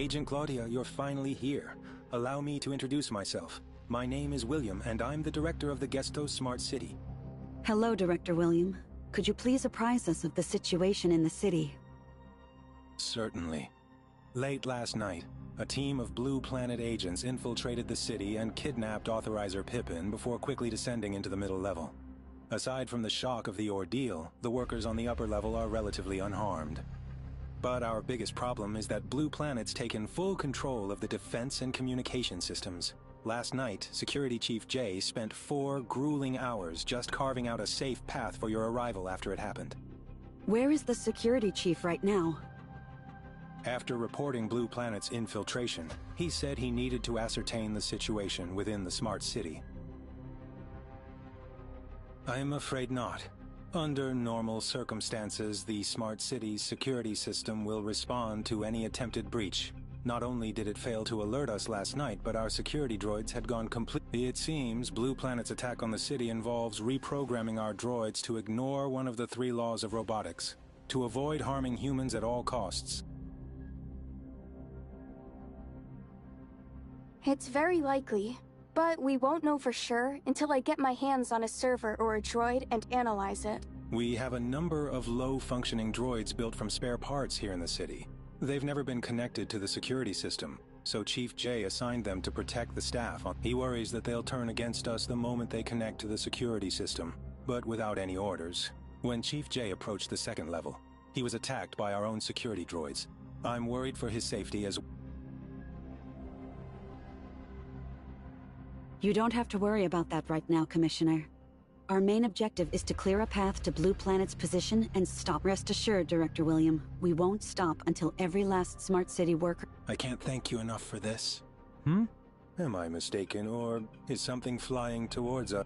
[SPEAKER 13] Agent Claudia, you're finally here. Allow me to introduce myself. My name is William, and I'm the director of the Gestos Smart City.
[SPEAKER 2] Hello, Director William. Could you please apprise us of the situation in the city?
[SPEAKER 13] Certainly. Late last night, a team of Blue Planet agents infiltrated the city and kidnapped Authorizer Pippin before quickly descending into the middle level. Aside from the shock of the ordeal, the workers on the upper level are relatively unharmed. But our biggest problem is that Blue Planet's taken full control of the defense and communication systems. Last night, Security Chief Jay spent 4 grueling hours just carving out a safe path for your arrival after it happened.
[SPEAKER 2] Where is the Security Chief right now?
[SPEAKER 13] After reporting Blue Planet's infiltration, he said he needed to ascertain the situation within the Smart City. I'm afraid not. Under normal circumstances, the Smart City's security system will respond to any attempted breach. Not only did it fail to alert us last night, but our security droids had gone completely. It seems Blue Planet's attack on the city involves reprogramming our droids to ignore one of the 3 laws of robotics, to avoid harming humans at all costs.
[SPEAKER 9] It's very likely, but we won't know for sure until I get my hands on a server or a droid and analyze it.
[SPEAKER 13] We have a number of low-functioning droids built from spare parts here in the city. They've never been connected to the security system, so Chief Jay assigned them to protect the staff. He worries that they'll turn against us the moment they connect to the security system, but without any orders. When Chief Jay approached the 2nd level, he was attacked by our own security droids. I'm worried for his safety as well.
[SPEAKER 2] You don't have to worry about that right now, Commissioner. Our main objective is to clear a path to Blue Planet's position and stop. Rest assured, Director William, we won't stop until every last Smart City worker—
[SPEAKER 13] I can't thank you enough for this. Am I mistaken, or is something flying towards us?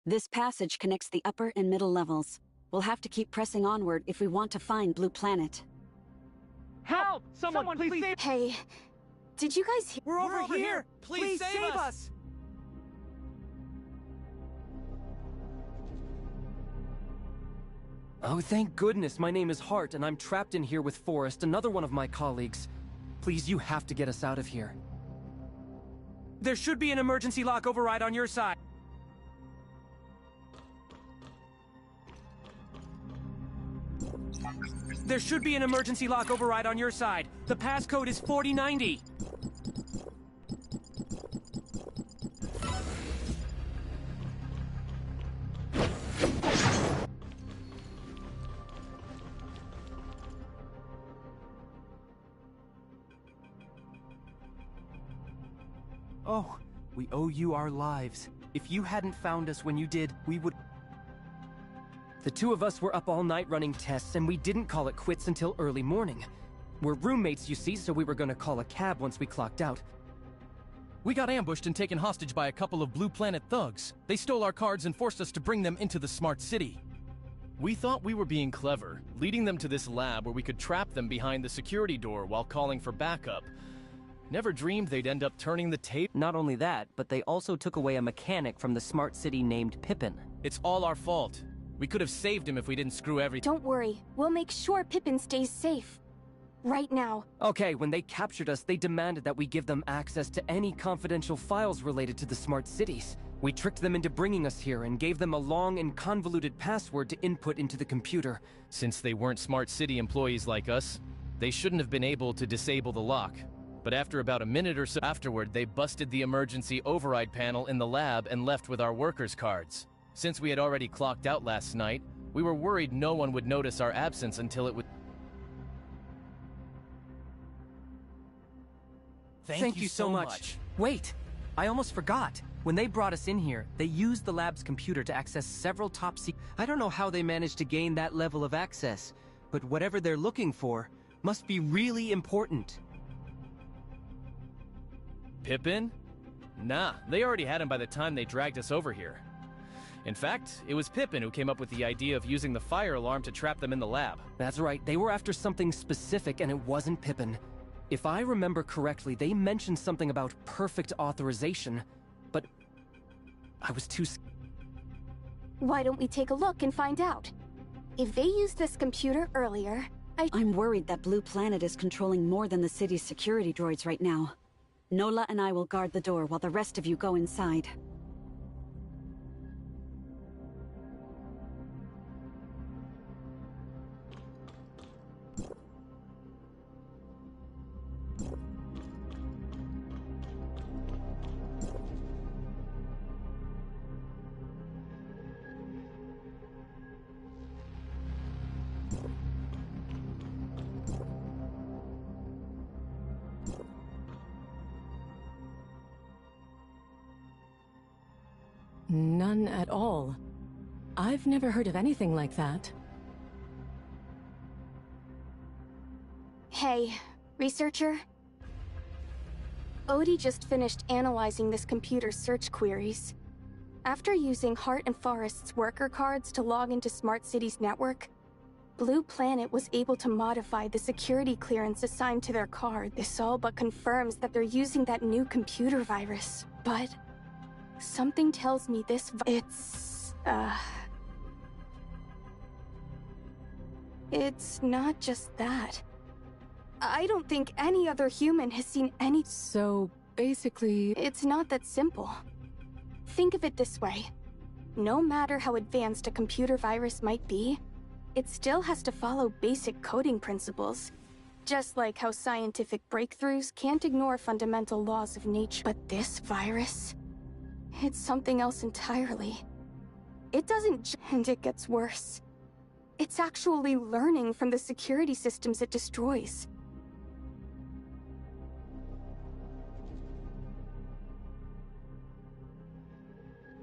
[SPEAKER 2] This passage connects the upper and middle levels. We'll have to keep pressing onward if we want to find Blue Planet.
[SPEAKER 14] Help! Someone please save—
[SPEAKER 9] Hey, did you guys hear—
[SPEAKER 6] We're over here! Please save us!
[SPEAKER 15] Oh, thank goodness my name is Hart and I'm trapped in here with Forrest, another one of my colleagues. Please, you have to get us out of here.
[SPEAKER 6] There should be an emergency lock override on your side. There should be an emergency lock override on your side. The passcode is 4090.
[SPEAKER 15] Oh, we owe you our lives. If you hadn't found us when you did, we would— The two of us were up all night running tests, and we didn't call it quits until early morning. We're roommates, you see, so we were gonna call a cab once we clocked out.
[SPEAKER 16] We got ambushed and taken hostage by a couple of Blue Planet thugs. They stole our cards and forced us to bring them into the Smart City.
[SPEAKER 17] We thought we were being clever, leading them to this lab where we could trap them behind the security door while calling for backup. Never dreamed they'd end up turning the tape.
[SPEAKER 15] Not only that, but they also took away a mechanic from the Smart City named Pippin.
[SPEAKER 17] It's all our fault. We could have saved him if we didn't screw everything.
[SPEAKER 9] Don't worry, we'll make sure Pippin stays safe. Right now.
[SPEAKER 15] Okay, when they captured us, they demanded that we give them access to any confidential files related to the Smart Cities. We tricked them into bringing us here and gave them a long and convoluted password to input into the computer.
[SPEAKER 17] Since they weren't Smart City employees like us, they shouldn't have been able to disable the lock. But after about a minute or so afterward, they busted the emergency override panel in the lab and left with our workers' cards. Since we had already clocked out last night, we were worried no one would notice our absence until it would—
[SPEAKER 15] Thank you so much. Wait, I almost forgot. When they brought us in here, they used the lab's computer to access several top secret— I don't know how they managed to gain that level of access, but whatever they're looking for must be really important.
[SPEAKER 17] Pippin? Nah, they already had him by the time they dragged us over here. In fact, it was Pippin who came up with the idea of using the fire alarm to trap them in the lab.
[SPEAKER 15] That's right, they were after something specific and it wasn't Pippin. If I remember correctly, they mentioned something about perfect authorization, but I was too scared.
[SPEAKER 9] Why don't we take a look and find out? If they used this computer earlier,
[SPEAKER 2] I'm worried that Blue Planet is controlling more than the city's security droids right now. Nola and I will guard the door while the rest of you go inside.
[SPEAKER 12] None at all. I've never heard of anything like that.
[SPEAKER 9] Hey, researcher? Odie just finished analyzing this computer's search queries. After using Hart and Forrest's worker cards to log into Smart City's network, Blue Planet was able to modify the security clearance assigned to their card. This all but confirms that they're using that new computer virus. But something tells me this it's not just that. I don't think any other human has seen any—
[SPEAKER 12] So, basically—
[SPEAKER 9] It's not that simple. Think of it this way. No matter how advanced a computer virus might be, it still has to follow basic coding principles. Just like how scientific breakthroughs can't ignore fundamental laws of nature. But this virus, it's something else entirely. It doesn't— and it gets worse. It's actually learning from the security systems it destroys.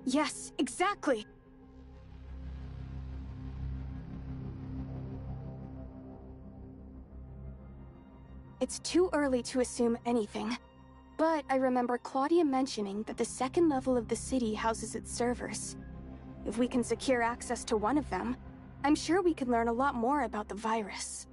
[SPEAKER 9] Yes, exactly. It's too early to assume anything. But I remember Claudia mentioning that the second level of the city houses its servers. If we can secure access to one of them, I'm sure we could learn a lot more about the virus.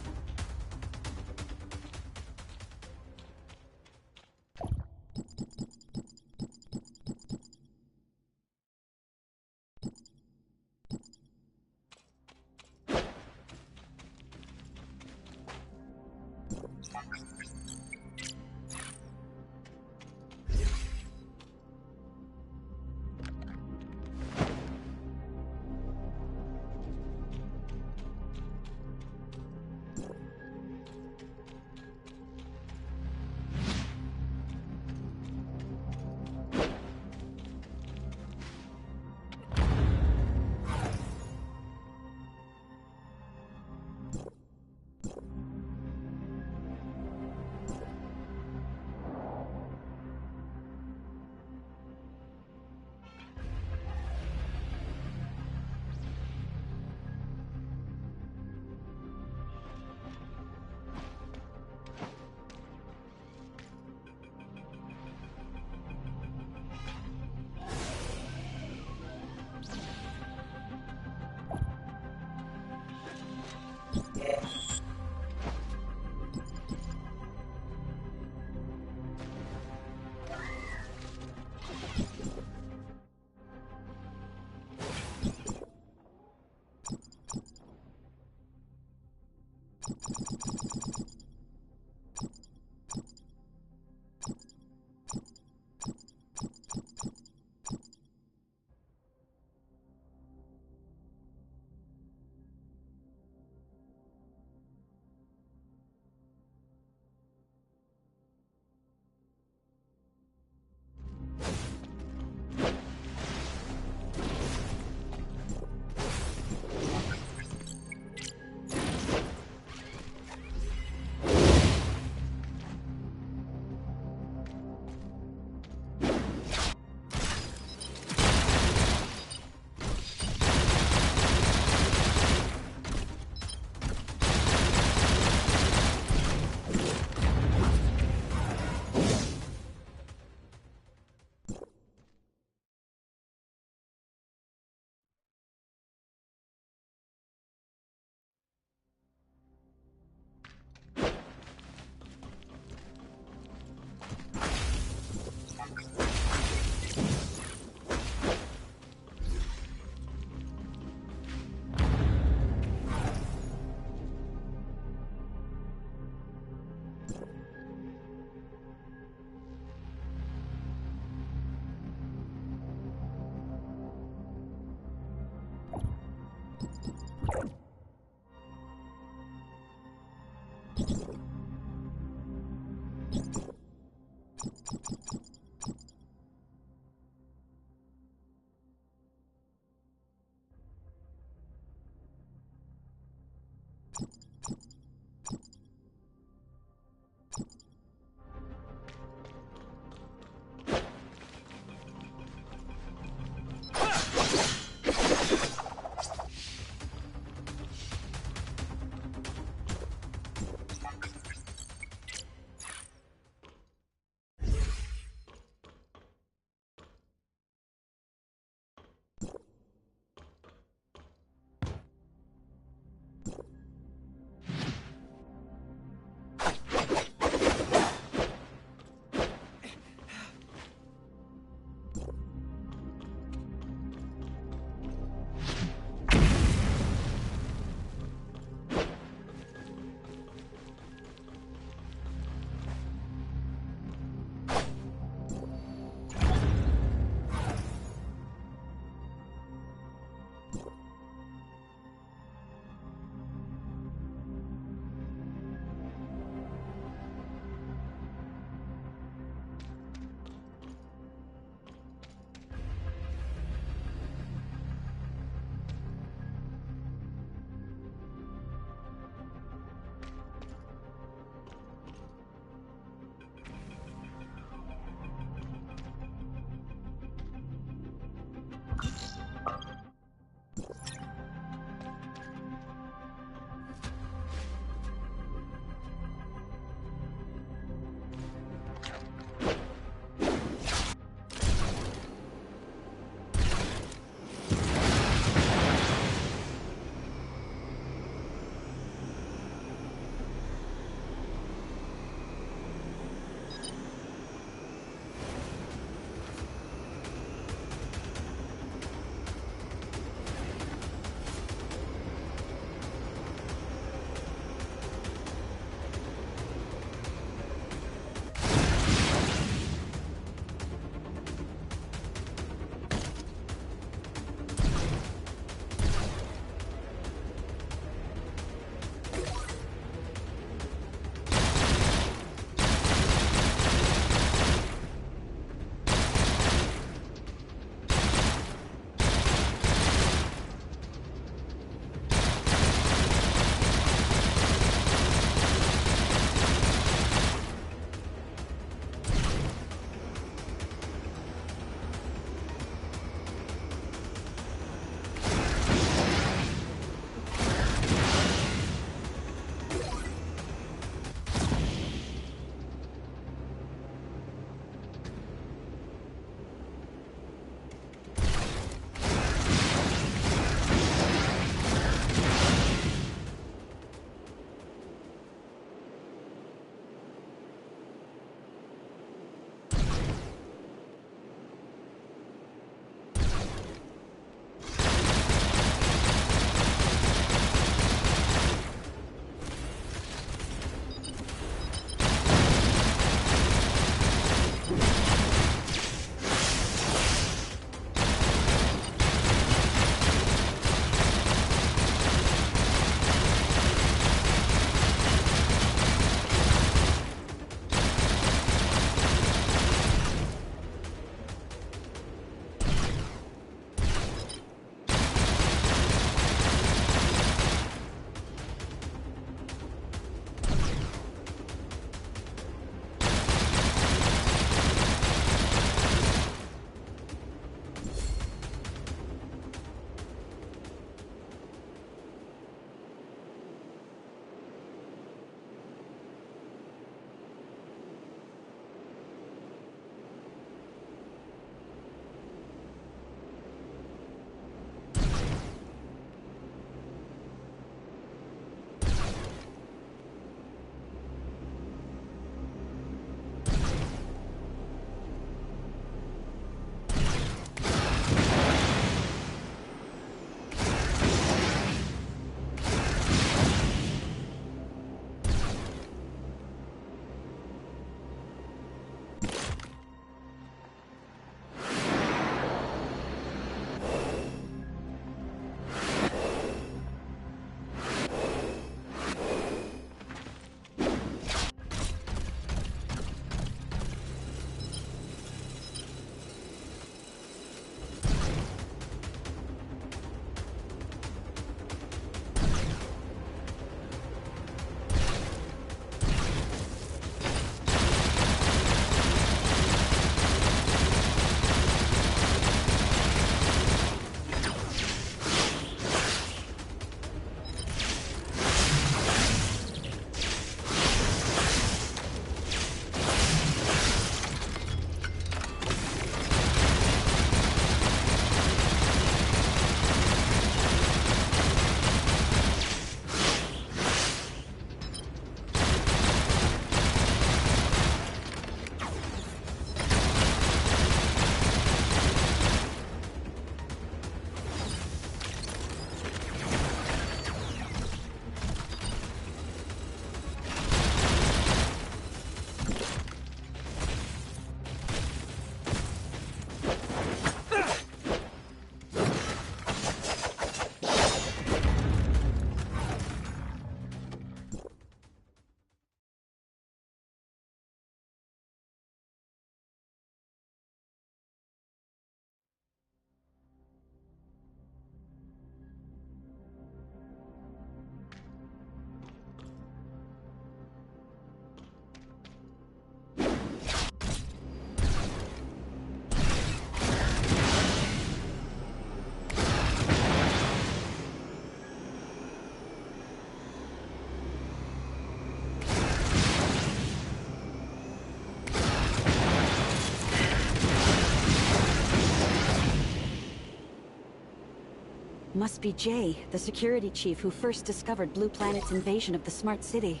[SPEAKER 2] Must be Jay, the security chief who first discovered Blue Planet's invasion of the Smart City.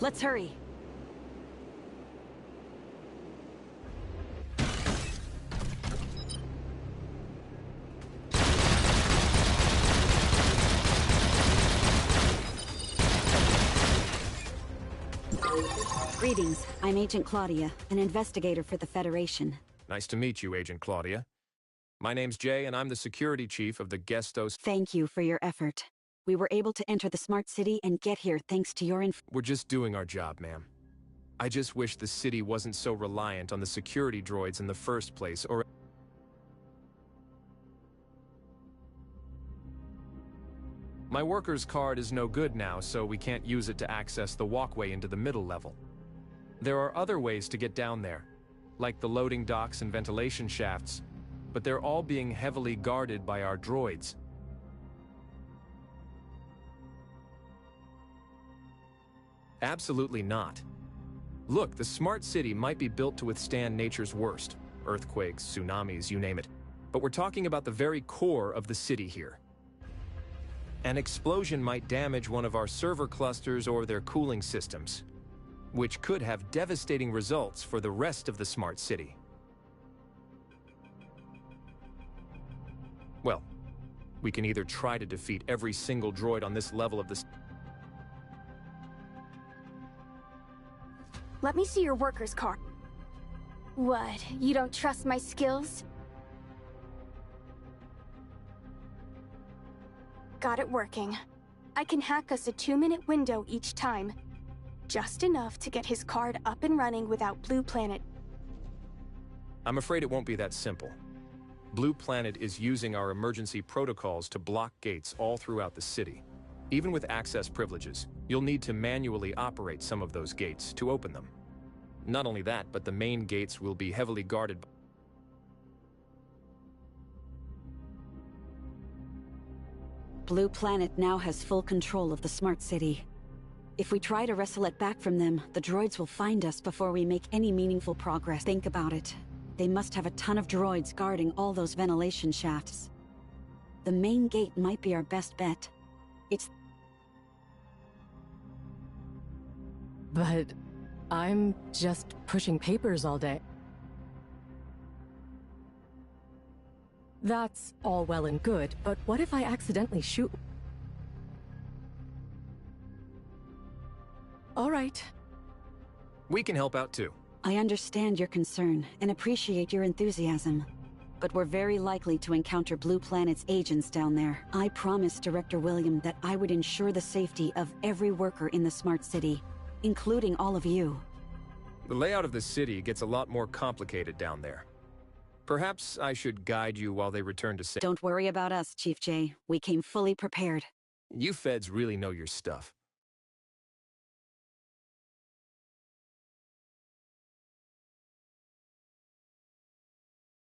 [SPEAKER 2] Let's hurry. Greetings. I'm Agent Claudia, an investigator for the Federation.
[SPEAKER 18] Nice to meet you, Agent Claudia. My name's Jay, and I'm the security chief of the Gestos.
[SPEAKER 2] Thank you for your effort. We were able to enter the Smart City and get here thanks to your
[SPEAKER 18] We're just doing our job, ma'am. I just wish the city wasn't so reliant on the security droids in the first place, or... My worker's card is no good now, so we can't use it to access the walkway into the middle level. There are other ways to get down there, like the loading docks and ventilation shafts, but they're all being heavily guarded by our droids. Absolutely not. Look, the Smart City might be built to withstand nature's worst, earthquakes, tsunamis, you name it, but we're talking about the very core of the city here. An explosion might damage one of our server clusters or their cooling systems, which could have devastating results for the rest of the Smart City. Well, we can either try to defeat every single droid on this level of the...
[SPEAKER 9] Let me see your worker's card. What, you don't trust my skills? Got it working. I can hack us a 2-minute window each time. Just enough to get his card up and running without Blue Planet.
[SPEAKER 18] I'm afraid it won't be that simple. Blue Planet is using our emergency protocols to block gates all throughout the city. Even with access privileges, you'll need to manually operate some of those gates to open them. Not only that, but the main gates will be heavily guarded.
[SPEAKER 2] Blue Planet now has full control of the Smart City. If we try to wrestle it back from them, the droids will find us before we make any meaningful progress. Think about it. They must have a ton of droids guarding all those ventilation shafts. The main gate might be our best bet.
[SPEAKER 12] But I'm just pushing papers all day. That's all well and good, but what if I accidentally shoot? All right.
[SPEAKER 18] We can help out too.
[SPEAKER 2] I understand your concern and appreciate your enthusiasm, but we're very likely to encounter Blue Planet's agents down there. I promised Director William that I would ensure the safety of every worker in the Smart City, including all of you.
[SPEAKER 18] The layout of the city gets a lot more complicated down there. Perhaps I should guide you while they return to safety.
[SPEAKER 2] Don't worry about us, Chief Jay. We came fully prepared.
[SPEAKER 18] You feds really know your stuff.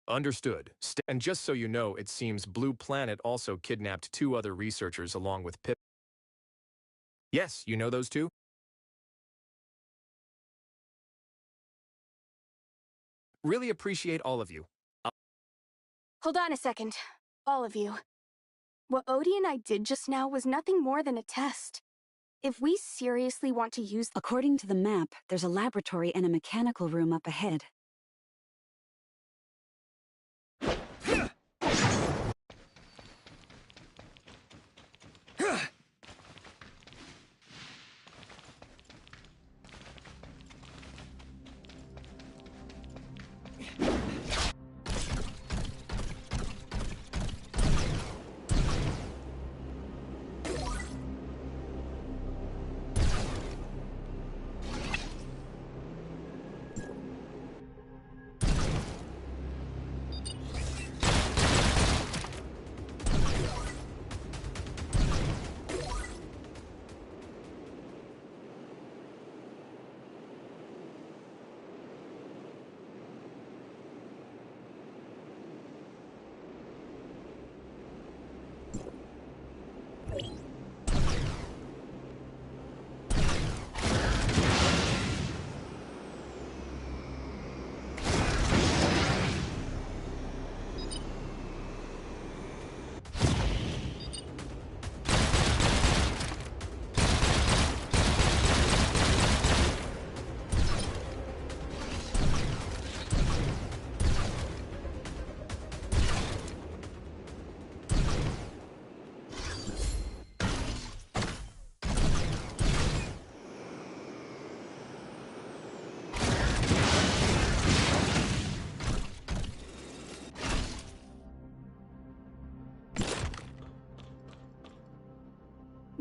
[SPEAKER 18] Understood. And just so you know, it seems Blue Planet also kidnapped 2 other researchers along with Pip. Yes, you know those 2? Really appreciate all of you.
[SPEAKER 9] Hold on a second. All of you. What Odie and I did just now was nothing more than a test. If we seriously want to use...
[SPEAKER 2] According to the map, there's a laboratory and a mechanical room up ahead.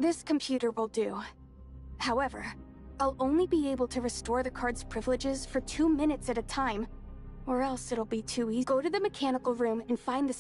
[SPEAKER 9] This computer will do. However, I'll only be able to restore the card's privileges for 2 minutes at a time, or else it'll be too easy. Go to the mechanical room and find the...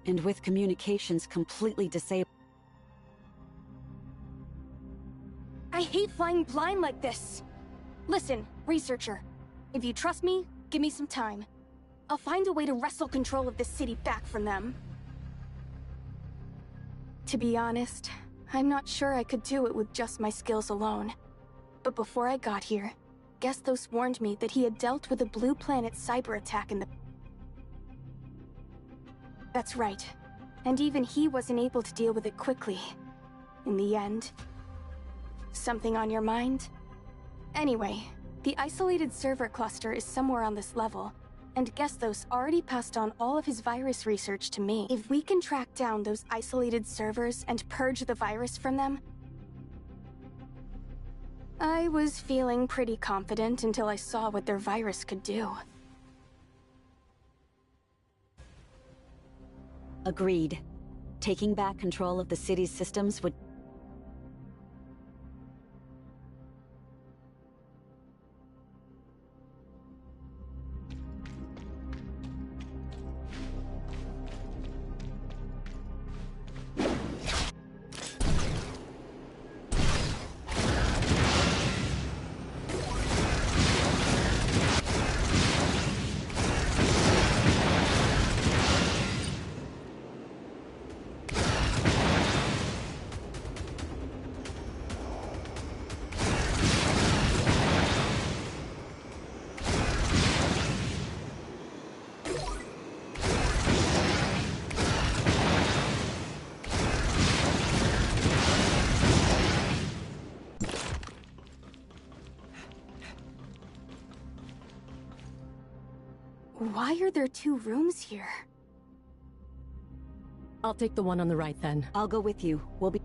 [SPEAKER 2] And with communications completely disabled...
[SPEAKER 9] I hate flying blind like this. Listen, researcher. If you trust me, give me some time. I'll find a way to wrestle control of this city back from them. To be honest, I'm not sure I could do it with just my skills alone. But before I got here, Gestos warned me that he had dealt with a Blue Planet cyber attack in the... That's right. And even he wasn't able to deal with it quickly. In the end. Something on your mind? Anyway, the isolated server cluster is somewhere on this level, and Gestos already passed on all of his virus research to me. If we can track down those isolated servers and purge the virus from them... I was feeling pretty confident until I saw what their virus could do.
[SPEAKER 2] Agreed. Taking back control of the city's systems would...
[SPEAKER 9] Why are there 2 rooms here?
[SPEAKER 12] I'll take the one on the right then.
[SPEAKER 2] I'll go with you. We'll be...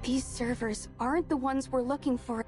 [SPEAKER 9] These servers aren't the ones we're looking for.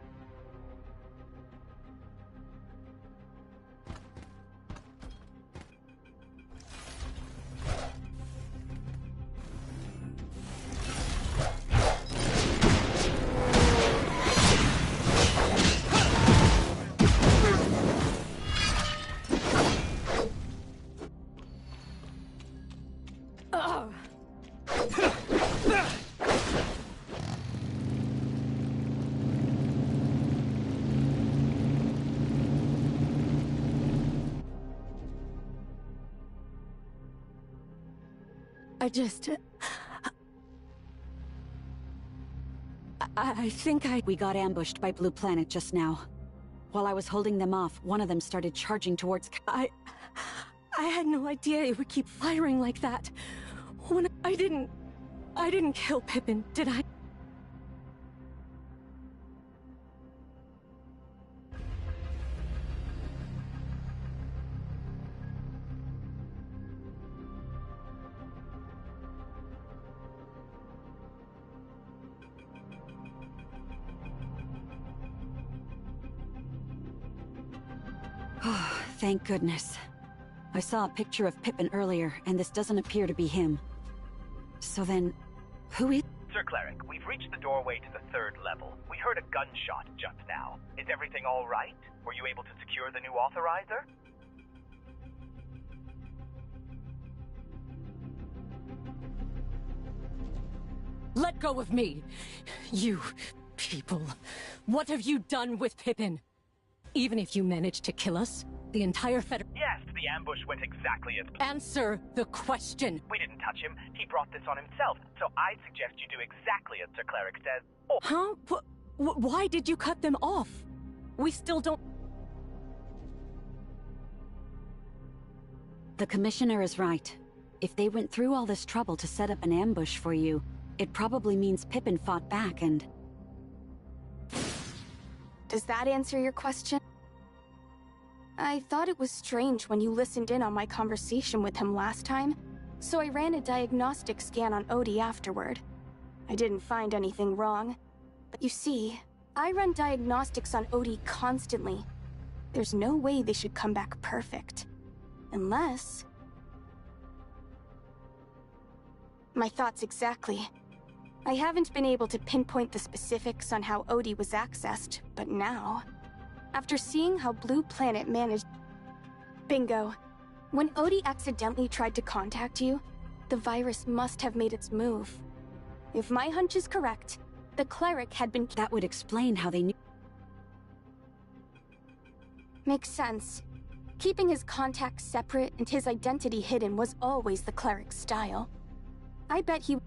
[SPEAKER 2] I think we got ambushed by Blue Planet just now. While I was holding them off, one of them started charging towards...
[SPEAKER 12] I had no idea it would keep firing like that. When I didn't kill Pippin, did I?
[SPEAKER 2] Oh, thank goodness. I saw a picture of Pippin earlier, and this doesn't appear to be him. So then, who is...
[SPEAKER 19] Sir Cleric, we've reached the doorway to the 3rd level. We heard a gunshot just now. Is everything all right? Were you able to secure the new authorizer?
[SPEAKER 12] Let go of me! You people, what have you done with Pippin? Even if you managed to kill us, the entire
[SPEAKER 19] Yes, the ambush went exactly as planned.
[SPEAKER 12] Answer the question!
[SPEAKER 19] We didn't touch him. He brought this on himself, so I'd suggest you do exactly as Sir Cleric says. Oh.
[SPEAKER 12] Huh? Why did you cut them off? We still don't...
[SPEAKER 2] The Commissioner is right. If they went through all this trouble to set up an ambush for you, it probably means Pippin fought back and...
[SPEAKER 9] Does that answer your question? I thought it was strange when you listened in on my conversation with him last time, so I ran a diagnostic scan on Odie afterward. I didn't find anything wrong. But you see, I run diagnostics on Odie constantly. There's no way they should come back perfect. Unless... My thoughts exactly. I haven't been able to pinpoint the specifics on how Odie was accessed, but now... After seeing how Blue Planet managed... Bingo. When Odie accidentally tried to contact you, the virus must have made its move. If my hunch is correct, the Cleric had been...
[SPEAKER 2] That would explain how they knew...
[SPEAKER 9] Makes sense. Keeping his contacts separate and his identity hidden was always the Cleric's style. I bet he...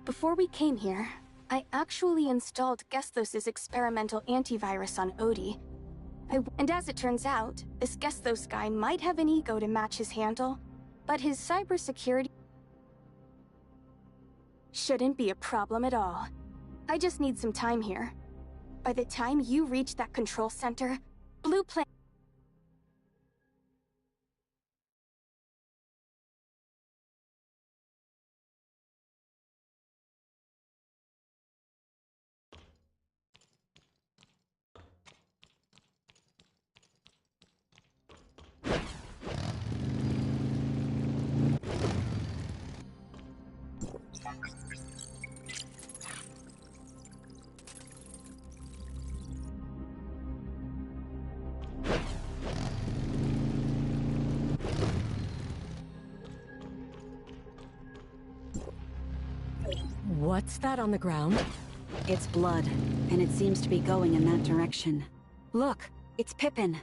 [SPEAKER 9] Before we came here, I actually installed Gesthos' experimental antivirus on Odie. And as it turns out, this Gesthos guy might have an ego to match his handle, but his cybersecurity shouldn't be a problem at all. I just need some time here. By the time you reach that control center, Blue Planet...
[SPEAKER 12] What's that on the ground?
[SPEAKER 2] It's blood, and it seems to be going in that direction. Look, it's Pippin.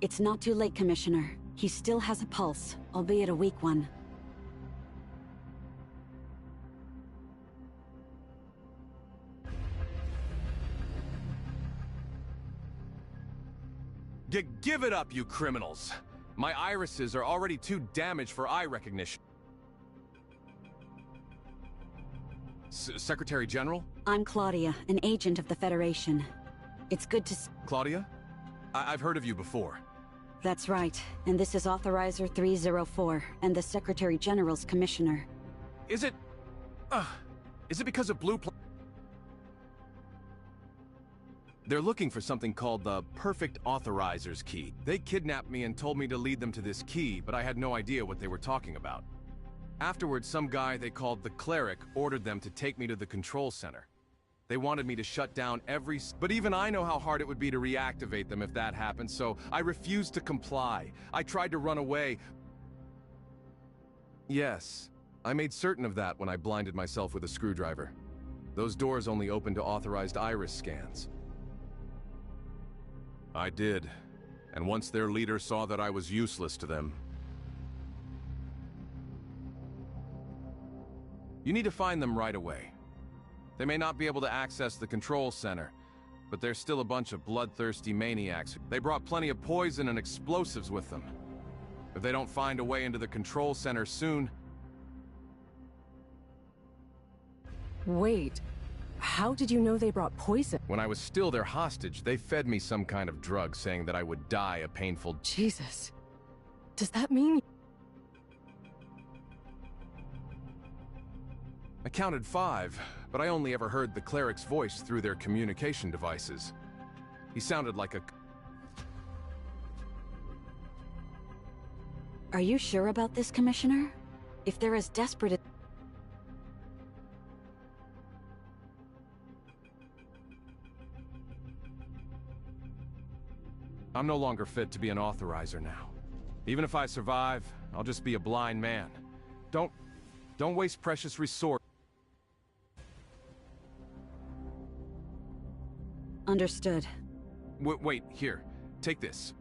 [SPEAKER 2] It's not too late, Commissioner. He still has a pulse, albeit a weak one.
[SPEAKER 20] Give it up, you criminals! My irises are already too damaged for eye recognition. Secretary General?
[SPEAKER 2] I'm Claudia, an agent of the Federation. It's good to
[SPEAKER 20] Claudia? I've heard of you before.
[SPEAKER 2] That's right, and this is Authorizer 304, and the Secretary General's Commissioner.
[SPEAKER 20] Is it Is it because of They're looking for something called the Perfect Authorizer's Key. They kidnapped me and told me to lead them to this key, but I had no idea what they were talking about. Afterwards, some guy they called the Cleric ordered them to take me to the control center. They wanted me to shut down but even I know how hard it would be to reactivate them if that happened, so I refused to comply. I tried to run away. Yes, I made certain of that when I blinded myself with a screwdriver. Those doors only open to authorized iris scans. I did, and once their leader saw that I was useless to them... You need to find them right away. They may not be able to access the control center, but they're still a bunch of bloodthirsty maniacs. They brought plenty of poison and explosives with them. If they don't find a way into the control center soon...
[SPEAKER 12] Wait, how did you know they brought poison?
[SPEAKER 20] When I was still their hostage, they fed me some kind of drug saying that I would die a painful...
[SPEAKER 12] Jesus. Does that mean...
[SPEAKER 20] I counted 5, but I only ever heard the Cleric's voice through their communication devices. He sounded like a...
[SPEAKER 2] Are you sure about this, Commissioner? If they're as desperate as...
[SPEAKER 20] I'm no longer fit to be an authorizer now. Even if I survive, I'll just be a blind man. Don't waste precious resources.
[SPEAKER 2] Understood.
[SPEAKER 20] Wait, here. Take this.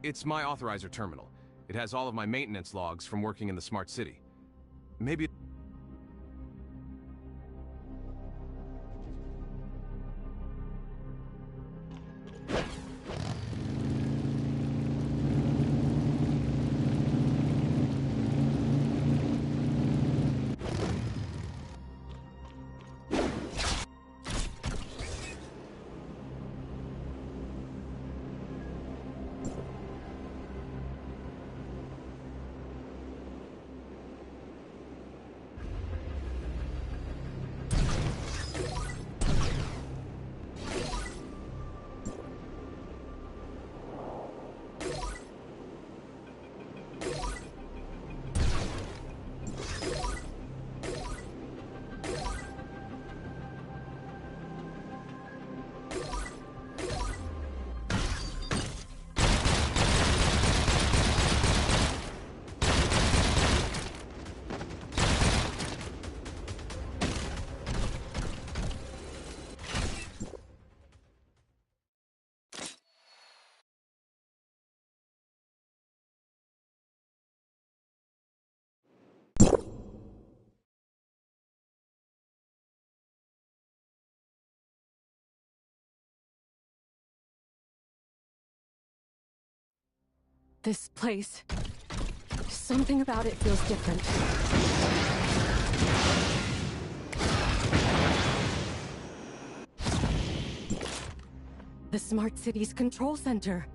[SPEAKER 20] It's my authorizer terminal. It has all of my maintenance logs from working in the Smart City. Maybe...
[SPEAKER 12] This place... Something about it feels different. The Smart City's control center.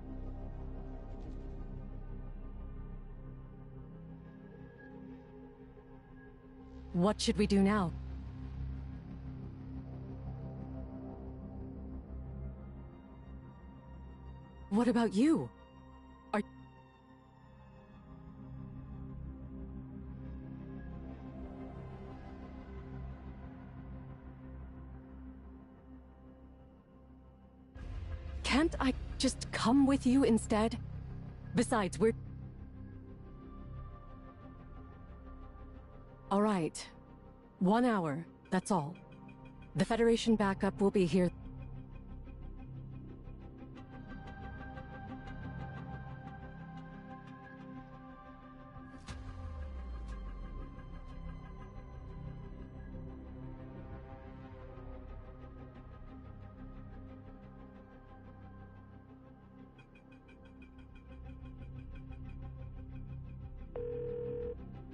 [SPEAKER 12] What should we do now? What about you? Can't I just come with you instead? Besides, we're... All right. 1 hour, that's all. The Federation backup will be here.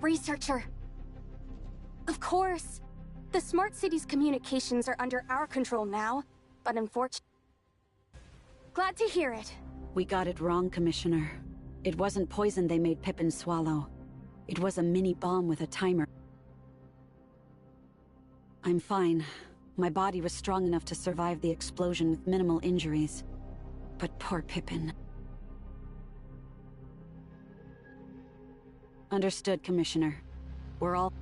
[SPEAKER 9] Researcher. Of course. The Smart City's communications are under our control now, but unfortunately... Glad to hear it.
[SPEAKER 2] We got it wrong, Commissioner. It wasn't poison they made Pippin swallow. It was a mini bomb with a timer. I'm fine. My body was strong enough to survive the explosion with minimal injuries. But poor Pippin. Understood, Commissioner. We're all...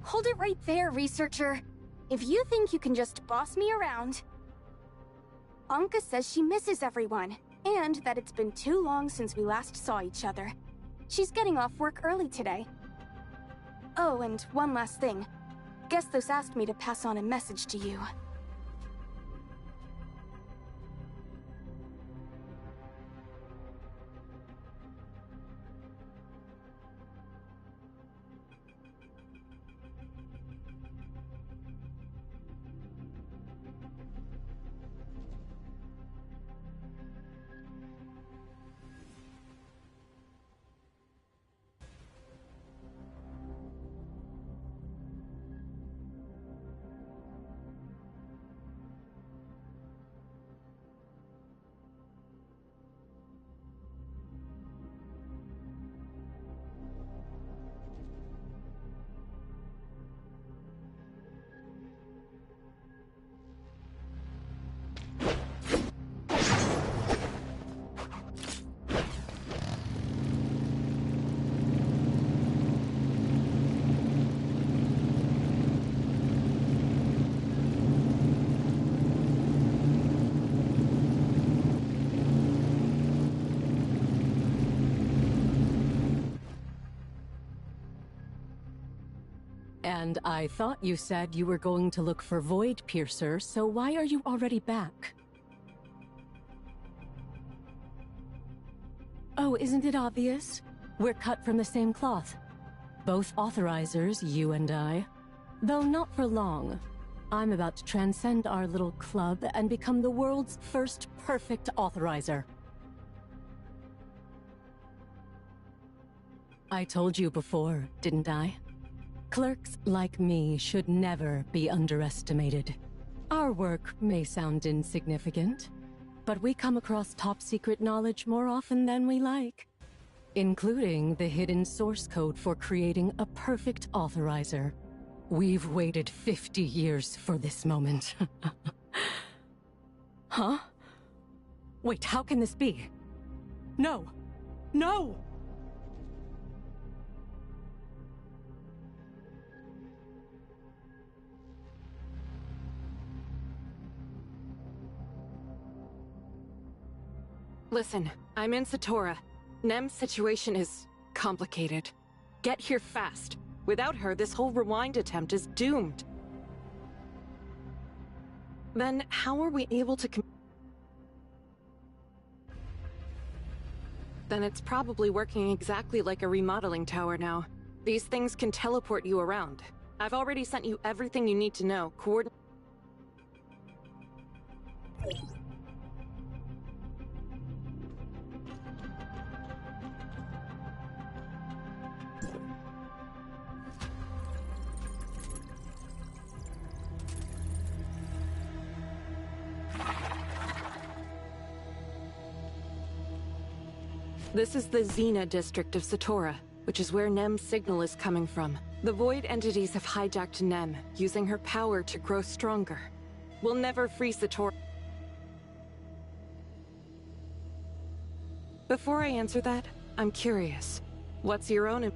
[SPEAKER 9] Hold it right there, researcher. If you think you can just boss me around... Anka says she misses everyone, and that it's been too long since we last saw each other. She's getting off work early today. Oh, and one last thing. Gestos asked me to pass on a message to you.
[SPEAKER 12] And I thought you said you were going to look for Void Piercer, so why are you already back? Oh, isn't it obvious? We're cut from the same cloth. Both authorizers, you and I. Though not for long. I'm about to transcend our little club and become the world's first perfect authorizer. I told you before, didn't I? Clerks like me should never be underestimated. Our work may sound insignificant, but we come across top-secret knowledge more often than we like, including the hidden source code for creating a perfect authorizer. We've waited 50 years for this moment. Huh? Wait, how can this be? No! No!
[SPEAKER 7] Listen, I'm in Satora. Nem's situation is complicated. Get here fast. Without her, this whole rewind attempt is doomed. Then how are we able to Then it's probably working exactly like a remodeling tower now. These things can teleport you around. I've already sent you everything you need to know. This is the Xena district of Satora, which is where Nem's signal is coming from. The Void entities have hijacked Nem, using her power to grow stronger. We'll never free Satora. Before I answer that, I'm curious. What's your own...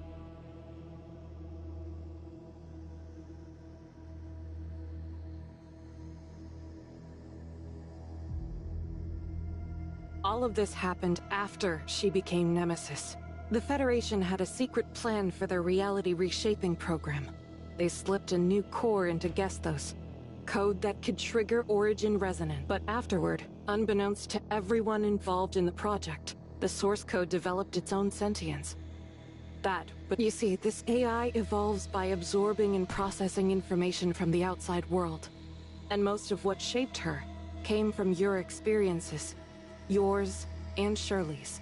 [SPEAKER 7] All of this happened after she became Nemesis. The Federation had a secret plan for their reality reshaping program. They slipped a new core into Gestos, code that could trigger Origin Resonance. But afterward, unbeknownst to everyone involved in the project, the source code developed its own sentience. But you see, this AI evolves by absorbing and processing information from the outside world. And most of what shaped her came from your experiences. Yours and Shirley's.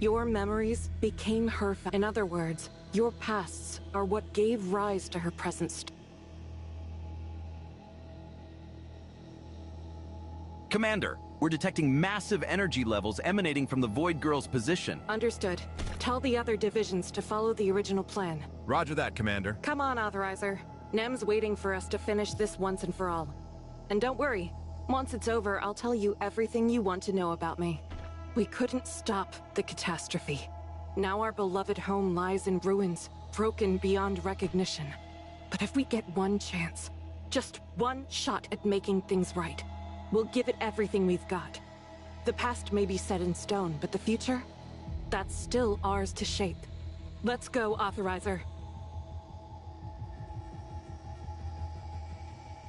[SPEAKER 7] Your memories became her in other words, your pasts are what gave rise to her present
[SPEAKER 21] Commander, we're detecting massive energy levels emanating from the Void Girl's position.
[SPEAKER 7] Understood. Tell the other divisions to follow the original plan.
[SPEAKER 20] Roger that, Commander.
[SPEAKER 7] Come on, Authorizer. Nem's waiting for us to finish this once and for all. And don't worry. Once it's over, I'll tell you everything you want to know about me. We couldn't stop the catastrophe. Now our beloved home lies in ruins, broken beyond recognition. But if we get one chance, just one shot at making things right, we'll give it everything we've got. The past may be set in stone, but the future? That's still ours to shape. Let's go, Authorizer.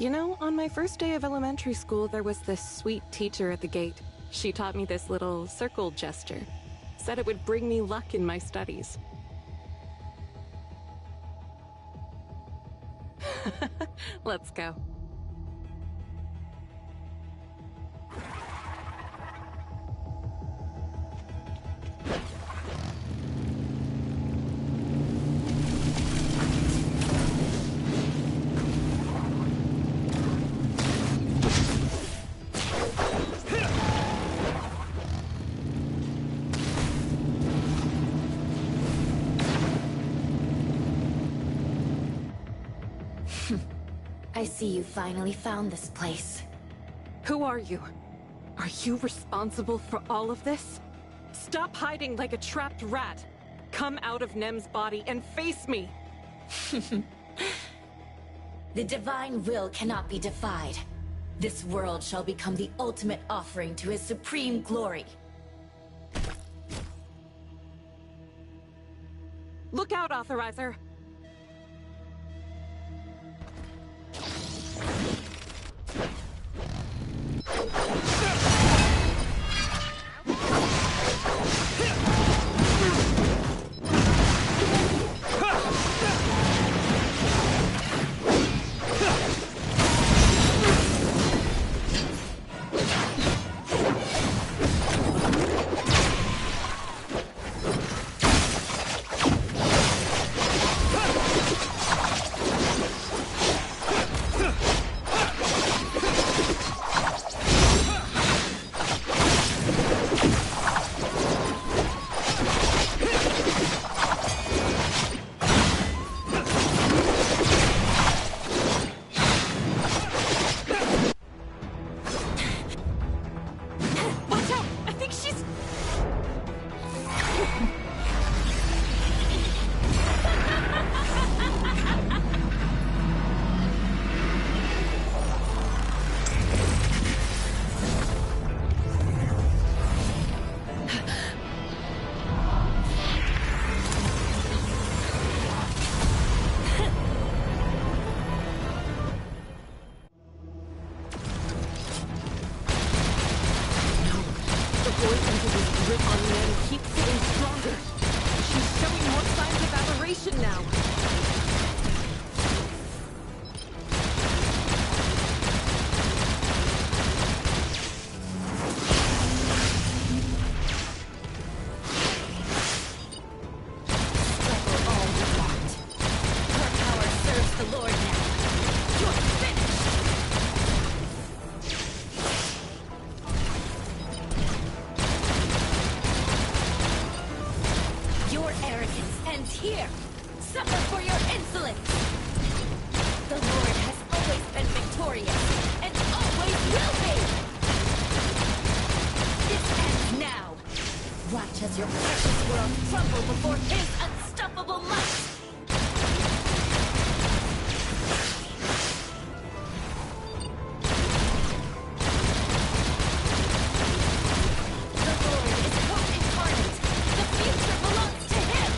[SPEAKER 7] You know, on my first day of elementary school, there was this sweet teacher at the gate. She taught me this little circle gesture. Said it would bring me luck in my studies. Let's go.
[SPEAKER 10] I see you finally found this place.
[SPEAKER 7] Who are you? Are you responsible for all of this? Stop hiding like a trapped rat. Come out of Nem's body and face me!
[SPEAKER 10] The divine will cannot be defied. This world shall become the ultimate offering to his supreme glory.
[SPEAKER 7] Look out, Authorizer!
[SPEAKER 10] As your precious world crumble before his unstoppable might! The Lord is hope incarnate! The future belongs to him!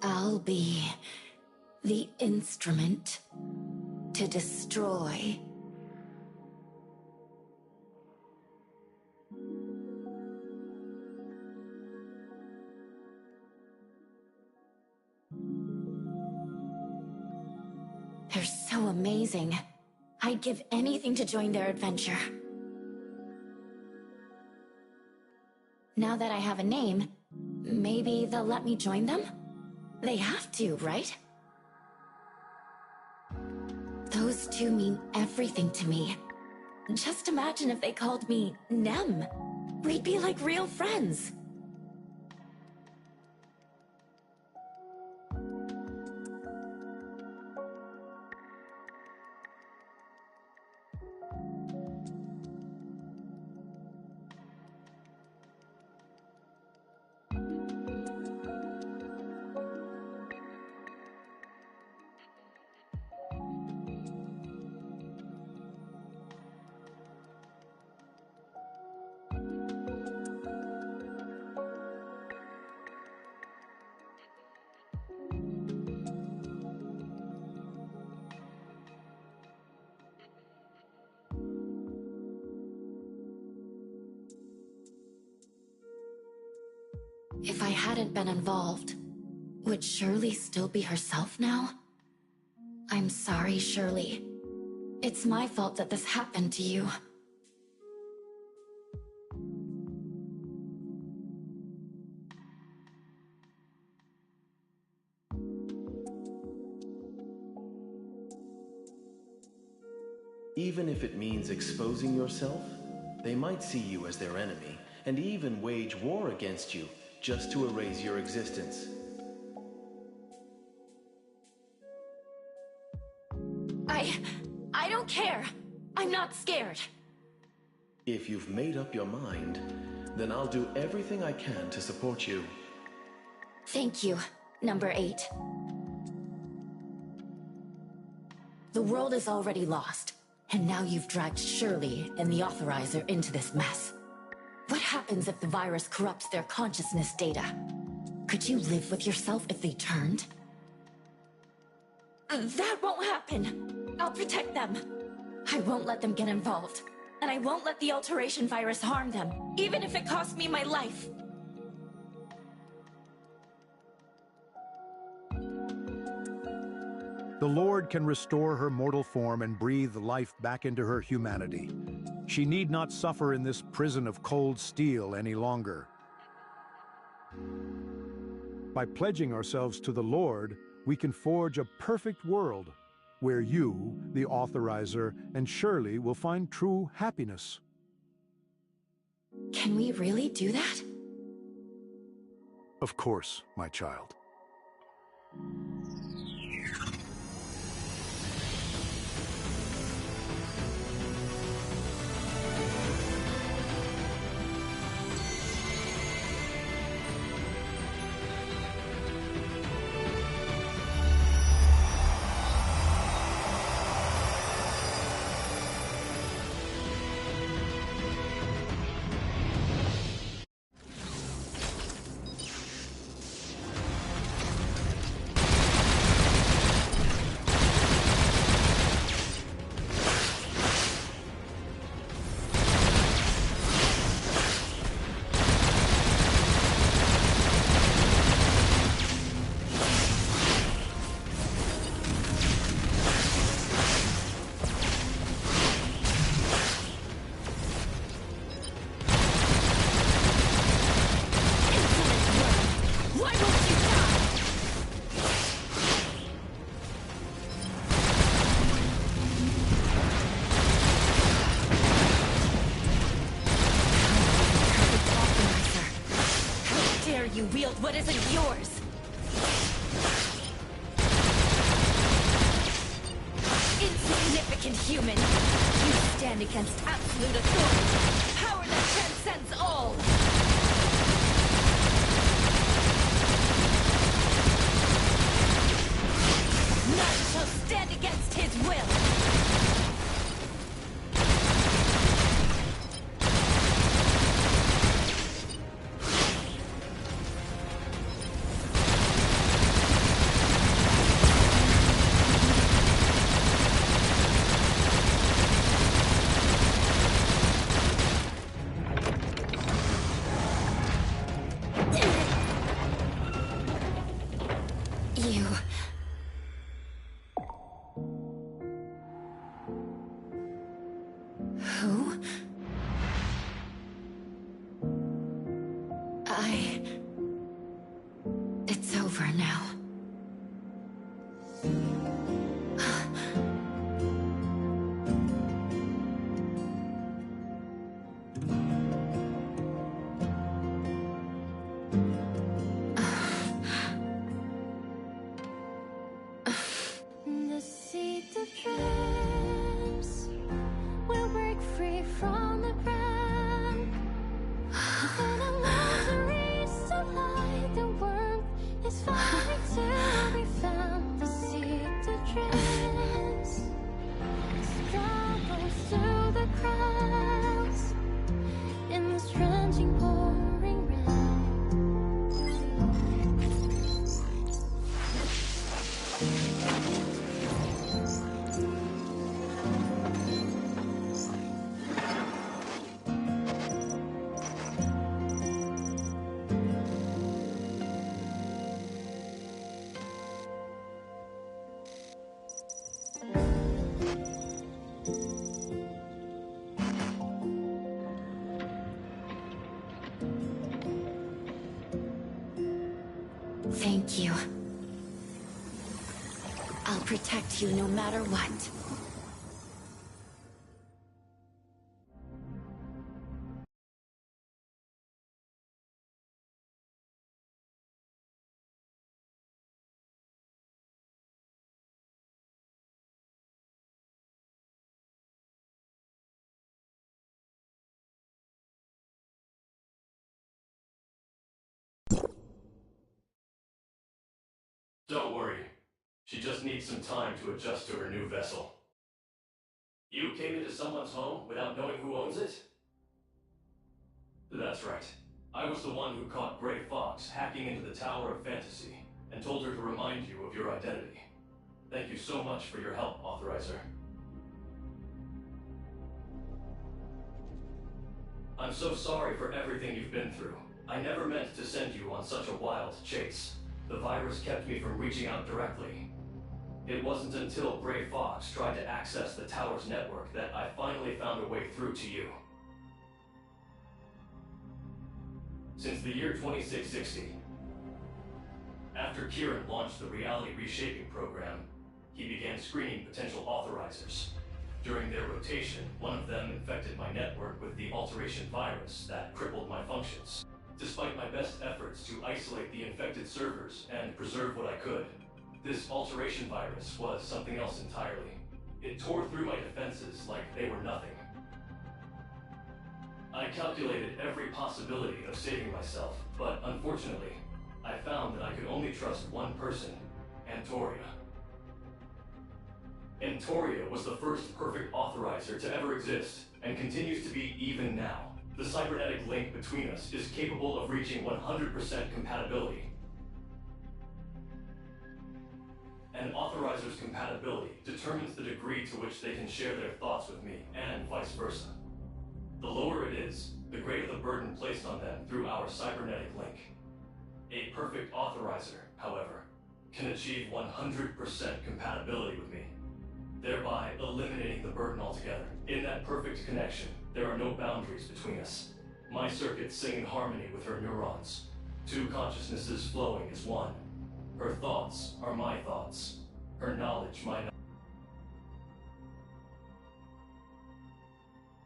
[SPEAKER 1] I'll be the instrument to destroy. They're so amazing. I'd give anything to join their adventure. Now that I have a name, maybe they'll let me join them? They have to, right? Those two mean everything to me. Just imagine if they called me Nem. We'd be like real friends. If I hadn't been involved, would Shirley still be herself now? I'm sorry, Shirley. It's my fault that this happened to you.
[SPEAKER 22] Even if it means exposing yourself, they might see you as their enemy and even wage war against you just to erase your existence.
[SPEAKER 1] I don't care. I'm not scared.
[SPEAKER 22] If you've made up your mind, then I'll do everything I can to support you.
[SPEAKER 1] Thank you, Number 8. The world is already lost, and now you've dragged Shirley and the Authorizer into this mess. What happens if the virus corrupts their consciousness data? Could you live with yourself if they turned? That won't happen! I'll protect them! I won't let them get involved, and I won't let the alteration virus harm them, even if it costs me my life!
[SPEAKER 23] The Lord can restore her mortal form and breathe life back into her humanity. She need not suffer in this prison of cold steel any longer. By pledging ourselves to the Lord, we can forge a perfect world where you, the Authorizer, and Shirley will find true happiness.
[SPEAKER 1] Can we really do that?
[SPEAKER 23] Of course, my child.
[SPEAKER 1] You wield what isn't yours! Insignificant human! You stand against absolute authority! Power that transcends all! None shall stand against his will! You... Who? It's over now.
[SPEAKER 3] The seed of dreams will break free from the ground. And the miseries of light and warmth is finally to be found. The seed of dreams struggles through the crowds in this drenching pouring rain.
[SPEAKER 1] Thank you. I'll protect you no matter what.
[SPEAKER 4] Don't worry. She just needs some time to adjust to her new vessel. You came into someone's home without knowing who owns it? That's right. I was the one who caught Gray Fox hacking into the Tower of Fantasy and told her to remind you of your identity. Thank you so much for your help, Authorizer. I'm so sorry for everything you've been through. I never meant to send you on such a wild chase. The virus kept me from reaching out directly. It wasn't until Gray Fox tried to access the tower's network that I finally found a way through to you. Since the year 2660, after Kieran launched the Reality Reshaping Program, he began screening potential authorizers. During their rotation, one of them infected my network with the alteration virus that crippled my functions. Despite my best efforts to isolate the infected servers and preserve what I could, this alteration virus was something else entirely. It tore through my defenses like they were nothing. I calculated every possibility of saving myself, but unfortunately, I found that I could only trust one person, Antoria. Antoria was the first perfect authorizer to ever exist, and continues to be even now. The cybernetic link between us is capable of reaching 100% compatibility. An authorizer's compatibility determines the degree to which they can share their thoughts with me, and vice versa. The lower it is, the greater the burden placed on them through our cybernetic link. A perfect authorizer, however, can achieve 100% compatibility with me, thereby eliminating the burden altogether. In that perfect connection, there are no boundaries between us. My circuits sing in harmony with her neurons, two consciousnesses flowing as one. Her thoughts are my thoughts, her knowledge my knowledge.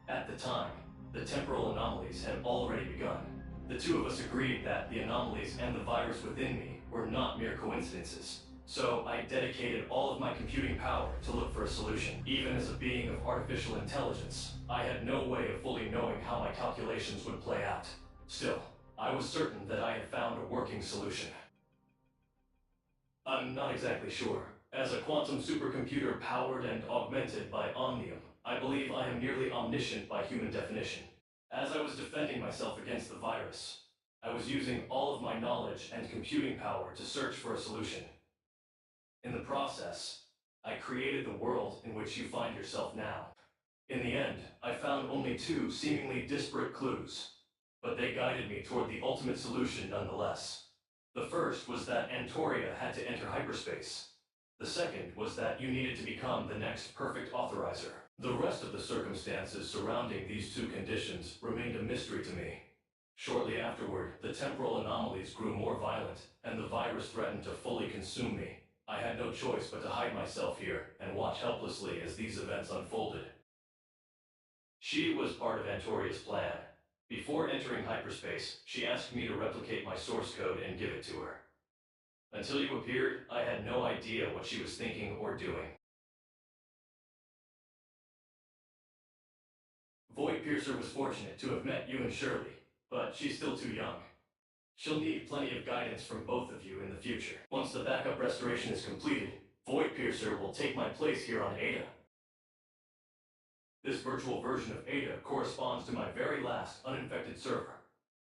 [SPEAKER 4] At the time, the temporal anomalies had already begun. The two of us agreed that the anomalies and the virus within me were not mere coincidences. So I dedicated all of my computing power to look for a solution. Even as a being of artificial intelligence, I had no way of fully knowing how my calculations would play out. Still, I was certain that I had found a working solution. I'm not exactly sure. As a quantum supercomputer powered and augmented by Omnium, I believe I am nearly omniscient by human definition. As I was defending myself against the virus, I was using all of my knowledge and computing power to search for a solution. In the process, I created the world in which you find yourself now. In the end, I found only two seemingly disparate clues, but they guided me toward the ultimate solution nonetheless. The first was that Antoria had to enter hyperspace. The second was that you needed to become the next perfect authorizer. The rest of the circumstances surrounding these two conditions remained a mystery to me. Shortly afterward, the temporal anomalies grew more violent, and the virus threatened to fully consume me. I had no choice but to hide myself here and watch helplessly as these events unfolded. She was part of Antoria's plan. Before entering hyperspace, she asked me to replicate my source code and give it to her. Until you appeared, I had no idea what she was thinking or doing. Voidpiercer was fortunate to have met you and Shirley, but she's still too young. She'll need plenty of guidance from both of you in the future. Once the backup restoration is completed, Voidpiercer will take my place here on Ada. This virtual version of Ada corresponds to my very last uninfected server,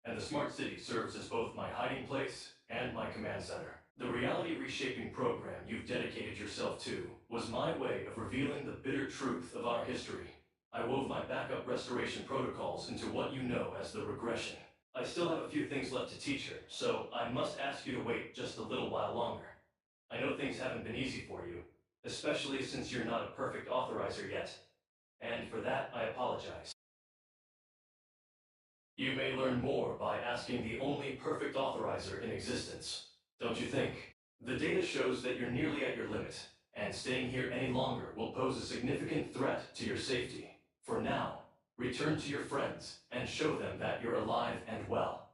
[SPEAKER 4] and the Smart City serves as both my hiding place and my command center. The reality reshaping program you've dedicated yourself to was my way of revealing the bitter truth of our history. I wove my backup restoration protocols into what you know as the regression. I still have a few things left to teach her, so I must ask you to wait just a little while longer. I know things haven't been easy for you, especially since you're not a perfect authorizer yet. And for that, I apologize. You may learn more by asking the only perfect authorizer in existence, don't you think? The data shows that you're nearly at your limit, and staying here any longer will pose a significant threat to your safety. For now, return to your friends and show them that you're alive and well.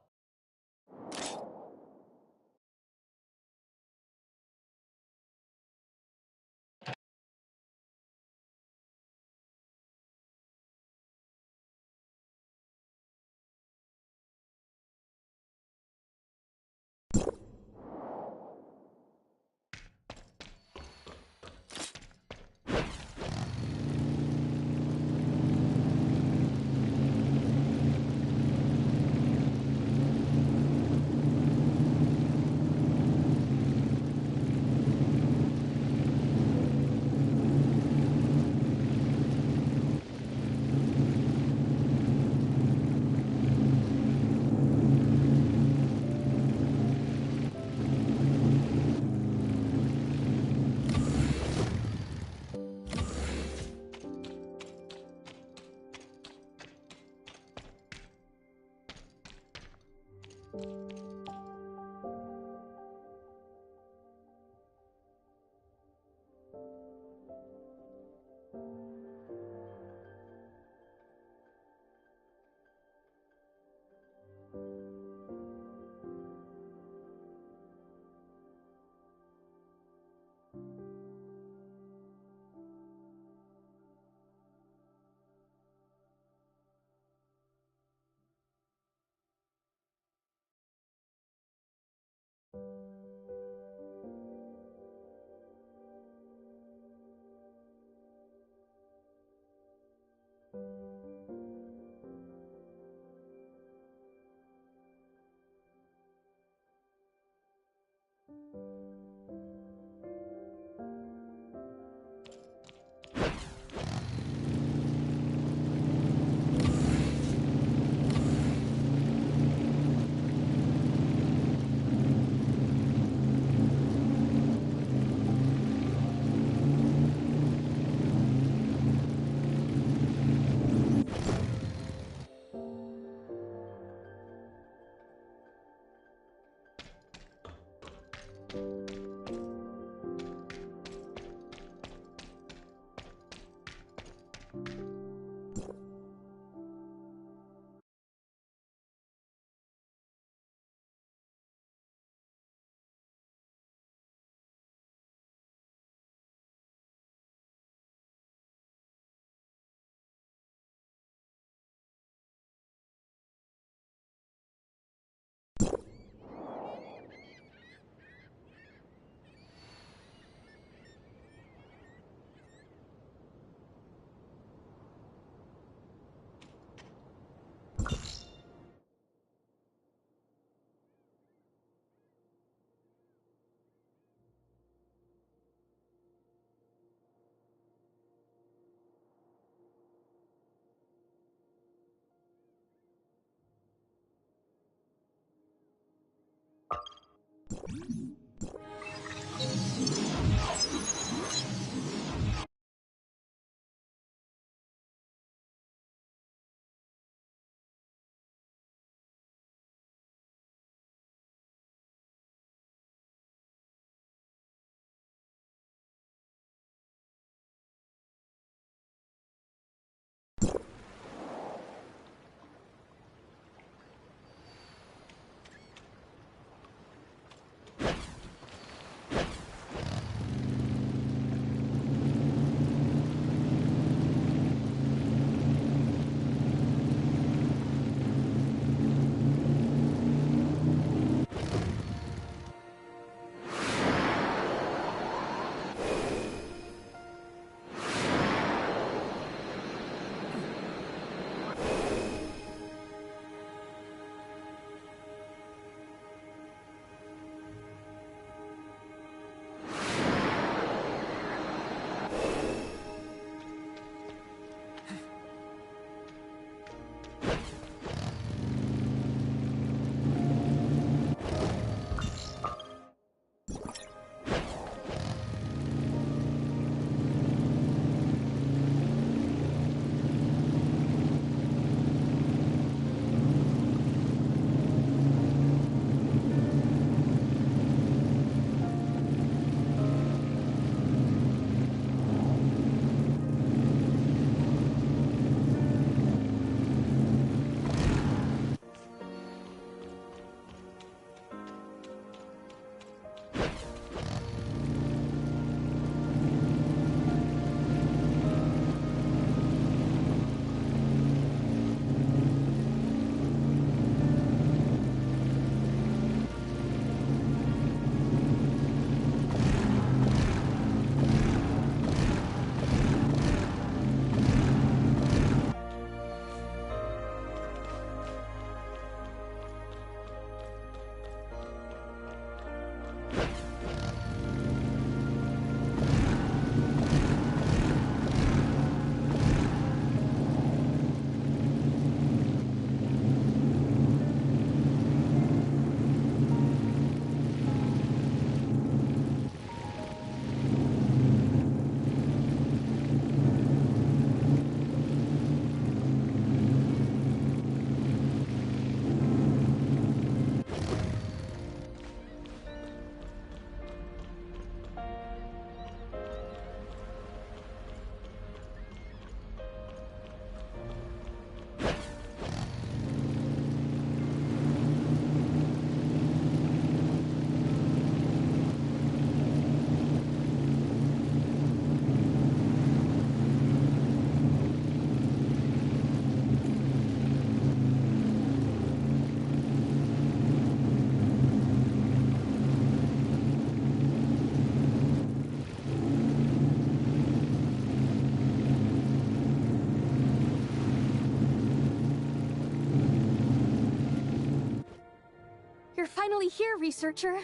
[SPEAKER 9] finally here, researcher.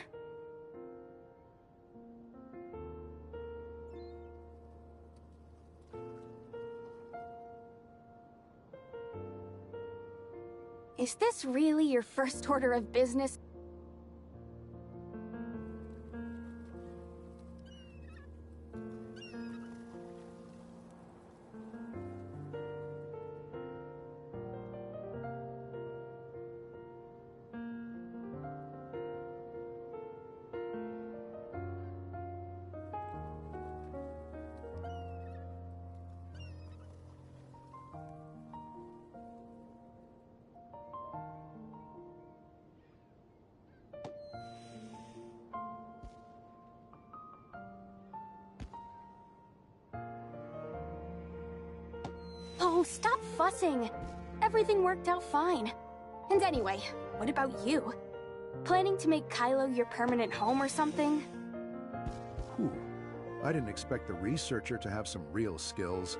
[SPEAKER 9] Is this really your first order of business? Oh, stop fussing. Everything worked out fine. And anyway, what about you? Planning to make Kylo your permanent home or something?
[SPEAKER 23] Whew. I didn't expect the researcher to have some real skills.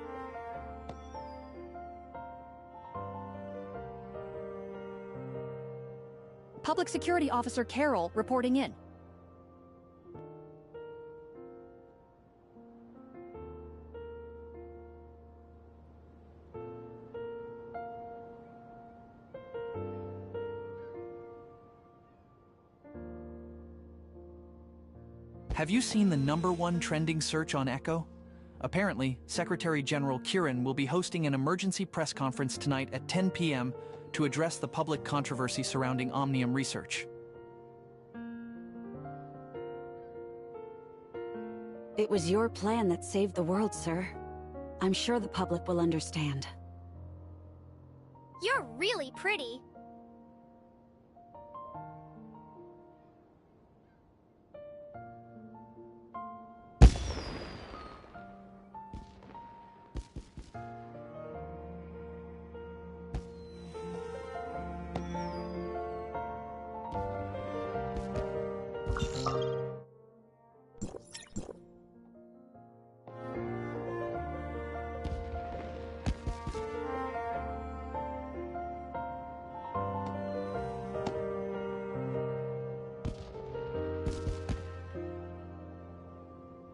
[SPEAKER 5] Public Security Officer Carol reporting in.
[SPEAKER 8] Have you seen the #1 trending search on Echo? Apparently, Secretary General Kieran will be hosting an emergency press conference tonight at 10 p.m. to address the public controversy surrounding Omnium research.
[SPEAKER 2] It was your plan that saved the world, sir. I'm sure the public will understand.
[SPEAKER 3] You're really pretty.